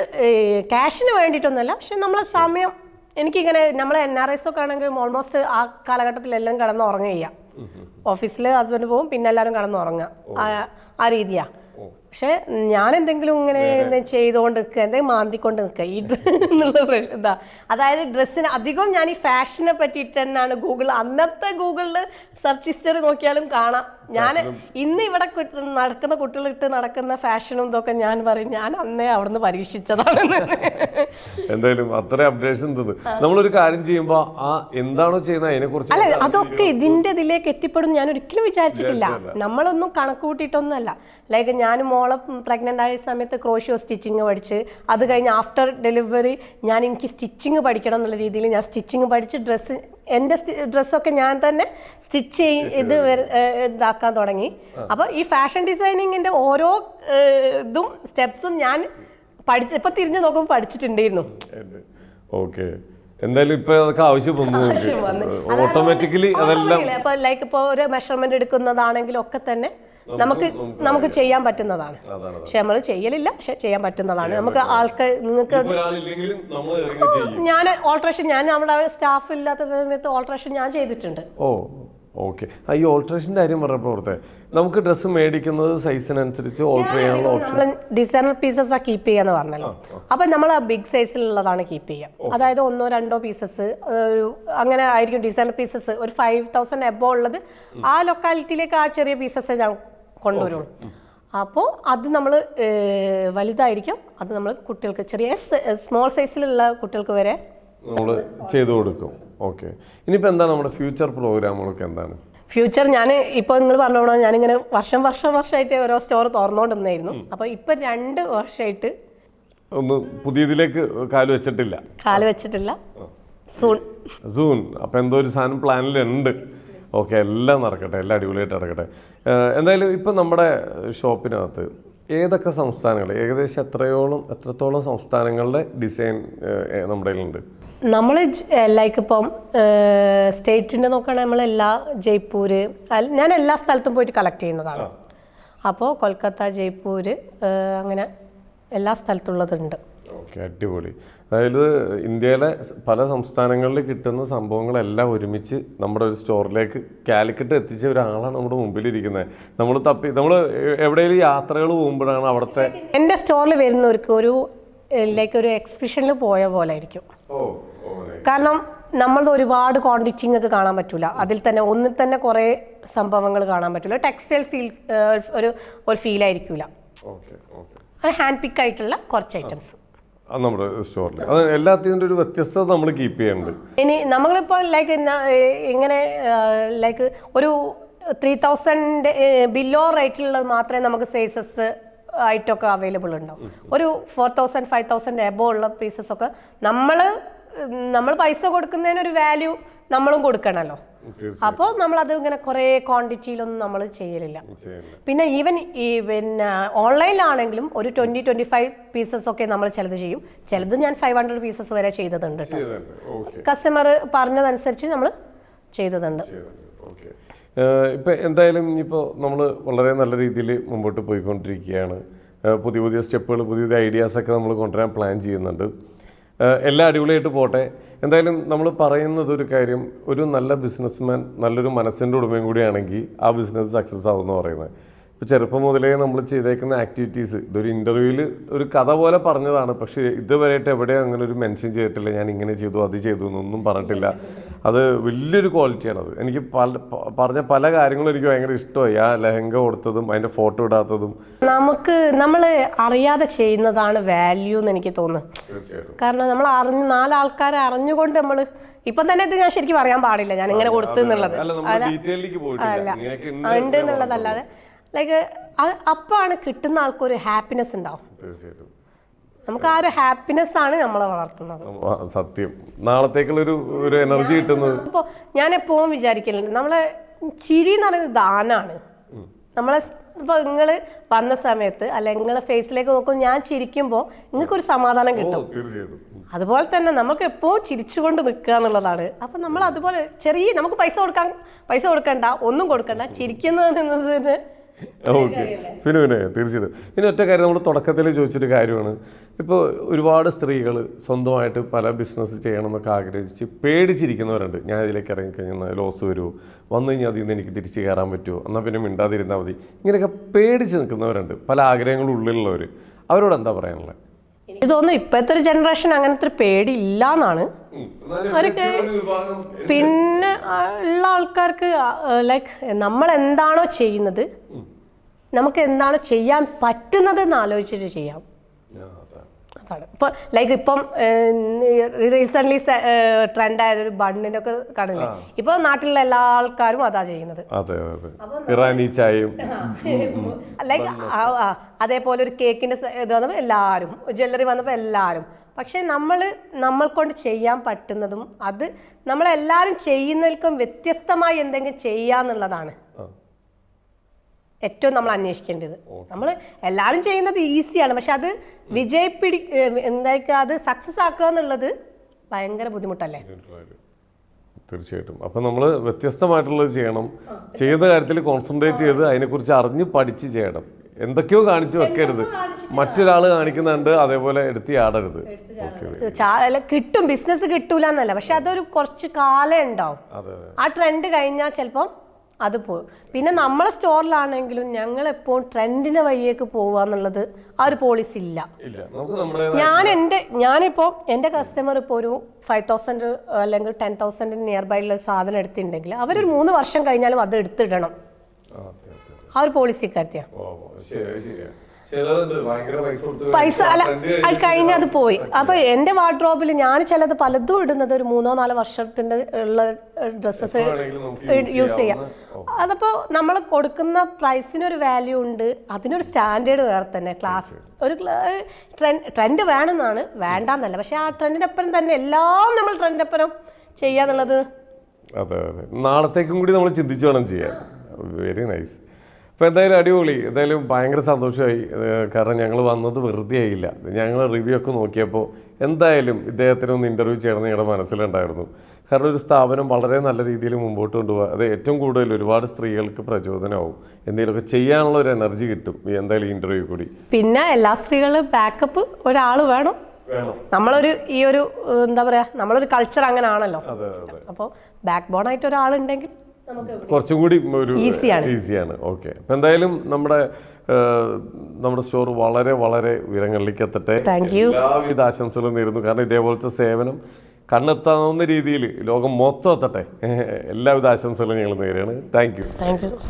ക്യാഷിന് വേണ്ടിയിട്ടൊന്നുമല്ല. പക്ഷെ നമ്മളെ സമയം എനിക്കിങ്ങനെ നമ്മളെ NRIs ഒക്കെ ആണെങ്കിൽ ഓൾമോസ്റ്റ് ആ കാലഘട്ടത്തിലെല്ലാം കിടന്ന് ഉറങ്ങുക. ഓഫീസിൽ ഹസ്ബൻഡ് പോകും, പിന്നെ എല്ലാവരും കിടന്ന് ഉറങ്ങുക, ആ രീതിയാ. പക്ഷെ ഞാൻ എന്തെങ്കിലും ഇങ്ങനെ ചെയ്തുകൊണ്ട് നിൽക്കുക, എന്തെങ്കിലും മാന്തിക്കൊണ്ട് നിൽക്കുക എന്നുള്ള പ്രശ്നം ഇതാ. അതായത് ഡ്രസ്സിന് അധികം ഞാൻ ഈ ഫാഷനെ പറ്റിയിട്ട് തന്നെയാണ് അന്നത്തെ ഗൂഗിളിൽ സെർച്ച് ഹിസ്റ്ററി നോക്കിയാലും കാണാം. ഞാൻ ഇന്ന് ഇവിടെ നടക്കുന്ന കുട്ടികളിട്ട് നടക്കുന്ന ഫാഷനും ഇതൊക്കെ ഞാൻ പറയും ഞാൻ അന്നേ അവിടുന്ന് പരീക്ഷിച്ചതാണ്. എന്തായാലും അത്ര അപ്ഡേഷൻസ് നമ്മളൊരു കാര്യം ചെയ്യുമ്പോൾ ആ എന്താണോ ചെയ്യുന്നത് അതിനെ കുറിച്ച് അല്ല, അതൊക്കെ ഇതിലേക്ക് എത്തിപ്പെടും ഞാൻ ഒരിക്കലും വിചാരിച്ചിട്ടില്ല. നമ്മളൊന്നും കണക്ക് കൂട്ടിയിട്ടൊന്നുമല്ല. ലൈക്ക് ഞാൻ മോളെ പ്രഗ്നൻ്റ് ആയ സമയത്ത് ക്രോഷ്യോ സ്റ്റിച്ചിങ് പഠിച്ച്, അത് കഴിഞ്ഞ് ആഫ്റ്റർ ഡെലിവറി എനിക്ക് സ്റ്റിച്ചിങ് പഠിക്കണം എന്നുള്ള രീതിയിൽ ഞാൻ സ്റ്റിച്ചിങ് പഠിച്ച് ഡ്രസ്സ് എൻ്റെ ഡ്രസ്സൊക്കെ ഞാൻ തന്നെ സ്റ്റിച്ച് ഇതാക്കാൻ തുടങ്ങി. അപ്പോൾ ഈ ഫാഷൻ ഡിസൈനിങ്ങിൻ്റെ ഓരോ ഇതും സ്റ്റെപ്സും ഞാൻ ഇപ്പൊ തിരിഞ്ഞു നോക്കുമ്പോൾ പഠിച്ചിട്ടുണ്ടായിരുന്നു. ഓക്കെ, എന്തായാലും ഇപ്പൊ അതൊക്കെ ആവശ്യം വന്നു ഓട്ടോമാറ്റിക്കലി അതെല്ലാം. ലൈക്ക് ഇപ്പോൾ ഒരു മെഷർമെന്റ് എടുക്കുന്നതാണെങ്കിലും ഒക്കെ തന്നെ നമുക്ക് ചെയ്യാൻ പറ്റുന്നതാണ്. പക്ഷെ നമ്മൾ ചെയ്യലില്ല, പക്ഷെ ചെയ്യാൻ പറ്റുന്നതാണ്. നമുക്ക് ആൾക്ക് നിങ്ങൾക്ക് ഞാൻ ഓൾട്രേഷൻ, ഞാൻ നമ്മുടെ സ്റ്റാഫ് ഇല്ലാത്ത സമയത്ത് ഓൾട്രേഷൻ ഞാൻ ചെയ്തിട്ടുണ്ട്. ഓ ഓക്കെ. ഈ ഓൾട്രേഷൻ്റെ കാര്യം പറഞ്ഞപ്പോൾ ഓർത്തെ, നമുക്ക് ഡ്രസ്സ് മേടിക്കുന്നത് സൈസിനനുസരിച്ച് ഓൾട്ടർ ചെയ്യാനുള്ള ഓപ്ഷൻ. ഡിസൈനർ പീസസ് കീപ്പ് ചെയ്യാന്ന് പറഞ്ഞല്ലോ. അപ്പൊ നമ്മൾ ആ ബിഗ് സൈസിലുള്ളതാണ് കീപ്പ് ചെയ്യുക. അതായത് 1-2 പീസസ് അങ്ങനെ ആയിരിക്കും ഡിസൈനർ പീസസ്. ഒരു 5000 എബോ ഉള്ളത് ആ ലൊക്കാലിറ്റിയിലേക്ക് ആ ചെറിയ പീസസ് ഞാൻ കൊണ്ടുവരുള്ളൂ. അപ്പോൾ അത് നമ്മൾ വലുതായിരിക്കും, അത് നമ്മൾ കുട്ടികൾക്ക് ചെറിയ സ്മോൾ സൈസിലുള്ള കുട്ടികൾക്ക് വരെ നമ്മൾ ചെയ്തു കൊടുക്കും. ഓക്കെ, ഇനിയിപ്പോൾ എന്താണ് നമ്മുടെ ഫ്യൂച്ചർ പ്രോഗ്രാമുകളൊക്കെ എന്താണ്? ഫ്യൂച്ചർ ഞാൻ ഇപ്പോൾ നിങ്ങൾ പറഞ്ഞോളൂ, ഞാനിങ്ങനെ വർഷമായിട്ട് ഓരോ സ്റ്റോർ തുറന്നുകൊണ്ടിരുന്നായിരുന്നു. അപ്പോൾ ഇപ്പം 2 വർഷമായിട്ട് ഒന്ന് പുതിയതിലേക്ക് കാല് വെച്ചിട്ടില്ല. സൂൺ അപ്പോൾ എന്തോ ഒരു സാധനം പ്ലാനിലുണ്ട്. ഓക്കെ, എല്ലാം നടക്കട്ടെ, എല്ലാം അടിപൊളിയായിട്ട് നടക്കട്ടെ. എന്തായാലും ഇപ്പം നമ്മുടെ ഷോപ്പിനകത്ത് ഏതൊക്കെ സംസ്ഥാനങ്ങൾ, ഏകദേശം എത്രത്തോളം സംസ്ഥാനങ്ങളുടെ ഡിസൈൻ നമ്മുടെ കയ്യിലുണ്ട്? നമ്മൾ ലൈക്ക് ഇപ്പം സ്റ്റേറ്റിൻ്റെ നോക്കുകയാണെങ്കിൽ നമ്മളെല്ലാ ജയ്പൂര്, ഞാൻ എല്ലാ സ്ഥലത്തും പോയിട്ട് കളക്ട് ചെയ്യുന്നതാണ്. അപ്പോൾ കൊൽക്കത്ത, ജയ്പൂർ, അങ്ങനെ എല്ലാ സ്ഥലത്തുള്ളതുണ്ട്. ഓക്കെ, അടിപൊളി. അതായത് ഇന്ത്യയിലെ പല സംസ്ഥാനങ്ങളിൽ കിട്ടുന്ന സംഭവങ്ങളെല്ലാം ഒരുമിച്ച് നമ്മുടെ ഒരു സ്റ്റോറിലേക്ക് കാലിക്കറ്റ് എത്തിച്ച ഒരാളാണ് നമ്മുടെ മുമ്പിലിരിക്കുന്നത്. നമ്മൾ എവിടെയെങ്കിലും യാത്രകൾ പോകുമ്പോഴാണ് അവിടുത്തെ എൻ്റെ സ്റ്റോറിൽ വരുന്നവർക്ക് ഒരു എക്സിബിഷനിൽ പോയ പോലെ ആയിരിക്കും. കാരണം നമ്മൾ ഒരുപാട് ക്വാണ്ടിറ്റിങ് ഒക്കെ കാണാൻ പറ്റില്ല, അതിൽ തന്നെ ഒന്നിൽ തന്നെ കുറേ സംഭവങ്ങൾ കാണാൻ പറ്റില്ല. ടെക്സ്റ്റൈൽ ഒരു ഫീൽ ആയിരിക്കില്ല. അത് ഹാൻഡ് പിക്ക് ആയിട്ടുള്ള കുറച്ച് ഐറ്റംസ് നമ്മുടെ സ്റ്റോറിൽ, അത് എല്ലാത്തിൻ്റെ ഒരു വ്യത്യസ്തത നമ്മൾ കീപ്പ് ചെയ്യുന്നുണ്ട്. ഇനി നമ്മളിപ്പോൾ ഇങ്ങനെ ഒരു 3000 ബിലോ റേറ്റിലുള്ളത് മാത്രമേ നമുക്ക് സൈസസ് ആയിട്ടൊക്കെ അവൈലബിൾ ഉണ്ടാവും. ഒരു 4000 5000 എബോ ഉള്ള പീസസ് ഒക്കെ നമ്മൾ പൈസ കൊടുക്കുന്നതിനൊരു വാല്യൂ നമ്മളും കൊടുക്കണമല്ലോ. അപ്പോൾ നമ്മളത് ഇങ്ങനെ കുറേ ക്വാണ്ടിറ്റിയിലൊന്നും നമ്മൾ ചെയ്യലില്ല. പിന്നെ ഈവൻ ഓൺലൈനിലാണെങ്കിലും ഒരു 20-25 പീസസ് ഒക്കെ നമ്മൾ ചിലത് ചെയ്യും. ചിലത് ഞാൻ 500 പീസസ് വരെ ചെയ്തതുണ്ട്. കസ്റ്റമർ പറഞ്ഞതനുസരിച്ച് നമ്മൾ ചെയ്തതുണ്ട്. ഇപ്പം എന്തായാലും ഇനിയിപ്പോൾ നമ്മൾ വളരെ നല്ല രീതിയിൽ മുമ്പോട്ട് പോയിക്കൊണ്ടിരിക്കുകയാണ്. പുതിയ സ്റ്റെപ്പുകൾ, പുതിയ ഐഡിയാസൊക്കെ നമ്മൾ കൊണ്ടുവരാൻ പ്ലാൻ ചെയ്യുന്നുണ്ട്. എല്ലാം അടിപൊളിയായിട്ട് പോട്ടെ. എന്തായാലും നമ്മൾ പറയുന്നത് ഒരു കാര്യം, ഒരു നല്ല ബിസിനസ്മാൻ നല്ലൊരു മനസ്സിൻ്റെ ഉടമയും കൂടിയാണെങ്കിൽ ആ ബിസിനസ് സക്സസ് ആവുമെന്ന് പറയുന്നത്. ഇപ്പോൾ ചെറുപ്പം മുതലേ നമ്മൾ ചെയ്തേക്കുന്ന ആക്ടിവിറ്റീസ്, ഇതൊരു ഇൻ്റർവ്യൂവിൽ ഒരു കഥ പോലെ പറഞ്ഞതാണ്, പക്ഷേ ഇതുവരെയായിട്ട് എവിടെയും അങ്ങനെ ഒരു മെൻഷൻ ചെയ്തിട്ടില്ല. ഞാൻ ഇങ്ങനെ ചെയ്തു, അത് ചെയ്തു എന്നൊന്നും പറഞ്ഞിട്ടില്ല. അത് വലിയൊരു ക്വാളിറ്റിയാണത്. എനിക്ക് പറഞ്ഞ പല കാര്യങ്ങളും എനിക്ക് ഭയങ്കര ഇഷ്ടമായി. ആ ലെഹങ്ക കൊടുത്തതും അതിൻ്റെ ഫോട്ടോ ഇടാത്തതും നമ്മൾ അറിയാതെ ചെയ്യുന്നതാണ് വാല്യൂ എന്ന് എനിക്ക് തോന്നുന്നു. കാരണം നമ്മൾ 4 ആൾക്കാരെ അറിഞ്ഞുകൊണ്ട് നമ്മൾ ഇപ്പം തന്നെ ഇത് ഞാൻ ശരിക്കും പറയാൻ പാടില്ല ഞാൻ ഇങ്ങനെ കൊടുത്തു എന്നുള്ളത് ഉണ്ട് എന്നുള്ളതല്ലാതെ അപ്പാണ് കിട്ടുന്ന ആൾക്കൊരു ഹാപ്പിനെസ് ഉണ്ടാവും. നമുക്ക് ആ ഒരു ഹാപ്പിനെസ് ആണ് നമ്മളെ വളർത്തുന്നത്. സത്യം, നാളത്തേക്കുള്ളൊരു എനർജി കിട്ടുന്നത്. ഇപ്പോൾ ഞാൻ എപ്പോഴും വിചാരിക്കലുണ്ട്, നമ്മളെ ചിരി എന്ന് പറയുന്നത് ദാനാണ്. നമ്മളെ ഇപ്പോൾ നിങ്ങൾ വന്ന സമയത്ത് അല്ല നിങ്ങളെ ഫേസിലേക്ക് നോക്കും, ഞാൻ ചിരിക്കുമ്പോൾ നിങ്ങൾക്കൊരു സമാധാനം കിട്ടും. അതുപോലെ തന്നെ നമുക്ക് എപ്പോഴും ചിരിച്ചുകൊണ്ട് നിൽക്കുക എന്നുള്ളതാണ്. അപ്പം നമ്മൾ അതുപോലെ നമുക്ക് പൈസ കൊടുക്കണ്ട, ഒന്നും കൊടുക്കണ്ട, ചിരിക്കുന്നതിന്. ഓക്കെ, പിന്നെ തീർച്ചയായിട്ടും. ഇനി ഒറ്റ കാര്യം നമ്മൾ തുടക്കത്തിൽ ചോദിച്ചൊരു കാര്യമാണ്. ഇപ്പോൾ ഒരുപാട് സ്ത്രീകൾ സ്വന്തമായിട്ട് പല ബിസിനസ് ചെയ്യണമെന്നൊക്കെ ആഗ്രഹിച്ച് പേടിച്ചിരിക്കുന്നവരുണ്ട്. ഞാൻ ഇതിലേക്ക് ഇറങ്ങിക്കഴിഞ്ഞാൽ ലോസ് വരുമോ, വന്നു കഴിഞ്ഞാൽ അതിൽ നിന്ന് എനിക്ക് തിരിച്ച് കയറാൻ പറ്റുമോ, എന്നാൽ പിന്നെ മിണ്ടാതിരുന്നാൽ മതി, ഇങ്ങനെയൊക്കെ പേടിച്ച് നിൽക്കുന്നവരുണ്ട്, പല ആഗ്രഹങ്ങളും ഉള്ളിലുള്ളവർ. അവരോട് എന്താ പറയാനുള്ളത്? എനിക്ക് തോന്നുന്നു ഇപ്പോഴത്തെ ഒരു ജനറേഷൻ അങ്ങനത്തെ ഒരു പേടി ഇല്ല എന്നാണ്. പിന്നെ ഉള്ള ആൾക്കാർക്ക് നമ്മൾ എന്താണോ ചെയ്യുന്നത്, നമുക്ക് എന്താണോ ചെയ്യാൻ പറ്റുന്നത് എന്ന് ആലോചിച്ചിട്ട് ചെയ്യാം. അതാണ് ഇപ്പോൾ ലൈക്ക് ഇപ്പം റീസെൻ്റ്ലി ട്രെൻഡായ ഒരു ബണ്ണിൻ്റെ ഒക്കെ കാണില്ലേ ഇപ്പോൾ നാട്ടിലുള്ള എല്ലാ ആൾക്കാരും അതാ ചെയ്യുന്നത്. അതെ അതെ, ഇറാനി ചായയും ലൈക്ക് അതേപോലെ ഒരു കേക്കിൻ്റെ ഇത് വന്നപ്പോൾ എല്ലാവരും, ജ്വല്ലറി വന്നപ്പോൾ എല്ലാവരും. പക്ഷെ നമ്മൾ കൊണ്ട് ചെയ്യാൻ പറ്റുന്നതും അത് നമ്മളെല്ലാവരും ചെയ്യുന്നതിൽക്കും വ്യത്യസ്തമായി എന്തെങ്കിലും ചെയ്യാന്നുള്ളതാണ് ഏറ്റവും നമ്മൾ അന്വേഷിക്കേണ്ടത്. നമ്മൾ എല്ലാവരും ചെയ്യുന്നത് ഈസിയാണ്, പക്ഷെ അത് എന്താ അത് സക്സസ് ആക്കുക എന്നുള്ളത് ഭയങ്കര ബുദ്ധിമുട്ടല്ലേ. തീർച്ചയായിട്ടും. അപ്പം നമ്മൾ വ്യത്യസ്തമായിട്ടുള്ളത് ചെയ്യണം, ചെയ്യുന്ന കാര്യത്തിൽ കോൺസെൻട്രേറ്റ് ചെയ്ത് അതിനെക്കുറിച്ച് അറിഞ്ഞ് പഠിച്ച് ചെയ്യണം. എന്തൊക്കെയോ കാണിച്ച് വെക്കരുത്, മറ്റൊരാൾ കാണിക്കുന്നുണ്ട് അതേപോലെ എടുത്ത് ആടരുത്. കിട്ടും, ബിസിനസ് കിട്ടൂല എന്നല്ല, പക്ഷെ അതൊരു കുറച്ച് കാലം ഉണ്ടാവും. ആ ട്രെൻഡ് കഴിഞ്ഞാൽ ചിലപ്പം അത് പോകും. പിന്നെ നമ്മളെ സ്റ്റോറിലാണെങ്കിലും ഞങ്ങൾ എപ്പോഴും ട്രെൻഡിന്റെ വഴിയേക്ക് പോവുക എന്നുള്ളത് ആ ഒരു പോളിസി ഇല്ല. ഞാനിപ്പോൾ എൻ്റെ കസ്റ്റമർ ഇപ്പോൾ ഒരു 5,000 അല്ലെങ്കിൽ 10,000 നിയർ ബൈ ഉള്ള സാധനം എടുത്തിട്ടുണ്ടെങ്കിൽ അവരൊരു 3 വർഷം കഴിഞ്ഞാലും അത് എടുത്തിടണം. ആ ഒരു പോളിസി കാര്യത്തിയാണ്. പൈസ അല്ല, അത് കഴിഞ്ഞാൽ അത് പോയി. അപ്പൊ എന്റെ വാർഡ്രോബിൽ ഞാൻ ചിലത് പലതും ഇടുന്നത് ഒരു 3-4 വർഷത്തിന്റെ ഉള്ള ഡ്രസ്സസ് യൂസ് ചെയ്യാം. അതപ്പോ നമ്മൾ കൊടുക്കുന്ന പ്രൈസിനൊരു വാല്യൂ ഉണ്ട്, അതിനൊരു സ്റ്റാൻഡേർഡ് വേറെ തന്നെ. ക്ലാസ് ഒരു ട്രെൻഡ് വേണമെന്നാണ്, വേണ്ടാന്നല്ല, പക്ഷെ ആ ട്രെൻഡിനൊപ്പം തന്നെ എല്ലാം നമ്മൾ ട്രെൻഡിനൊപ്പം ചെയ്യാന്നുള്ളത്. അതെ അതെ, നാളത്തേക്കും കൂടി നമ്മൾ ചിന്തിച്ചു വേണം ചെയ്യാൻ. Very nice. അപ്പോൾ എന്തായാലും അടിപൊളി, എന്തായാലും ഭയങ്കര സന്തോഷമായി. കാരണം ഞങ്ങൾ വന്നത് വെറുതെ ആയില്ല. ഞങ്ങൾ റിവ്യൂ ഒക്കെ നോക്കിയപ്പോൾ എന്തായാലും ഇദ്ദേഹത്തിനൊന്ന് ഇൻ്റർവ്യൂ ചെയ്യണമെന്ന് ഞങ്ങളുടെ മനസ്സിലുണ്ടായിരുന്നു. കാരണം ഒരു സ്ഥാപനം വളരെ നല്ല രീതിയിൽ മുമ്പോട്ട് കൊണ്ടുപോകുക, അത് ഏറ്റവും കൂടുതൽ ഒരുപാട് സ്ത്രീകൾക്ക് പ്രചോദനമാവും, എന്തെങ്കിലുമൊക്കെ ചെയ്യാനുള്ള ഒരു എനർജി കിട്ടും എന്തായാലും ഈ ഇൻ്റർവ്യൂ കൂടി. പിന്നെ എല്ലാ സ്ത്രീകളും ബാക്കപ്പ് ഒരാൾ വേണം. നമ്മളൊരു ഈ ഒരു എന്താ പറയുക, നമ്മളൊരു കൾച്ചർ അങ്ങനെ ആണല്ലോ. അപ്പോൾ ബാക്ക് ബോൺ ആയിട്ട് ഒരാളുണ്ടെങ്കിൽ കുറച്ചും കൂടി ഒരു ഈസിയാണ്. ഓക്കെ, അപ്പം എന്തായാലും നമ്മുടെ സ്റ്റോർ വളരെ വളരെ ഉയരങ്ങളിലേക്ക് എത്തട്ടെ. എല്ലാവിധ ആശംസകളും നേരുന്നു. കാരണം ഇതേപോലത്തെ സേവനം കണ്ണെത്താവുന്ന രീതിയിൽ ലോകം മൊത്തം എത്തട്ടെ. എല്ലാവിധ ആശംസകളും ഞങ്ങൾ നേരെയാണ്. Thank you.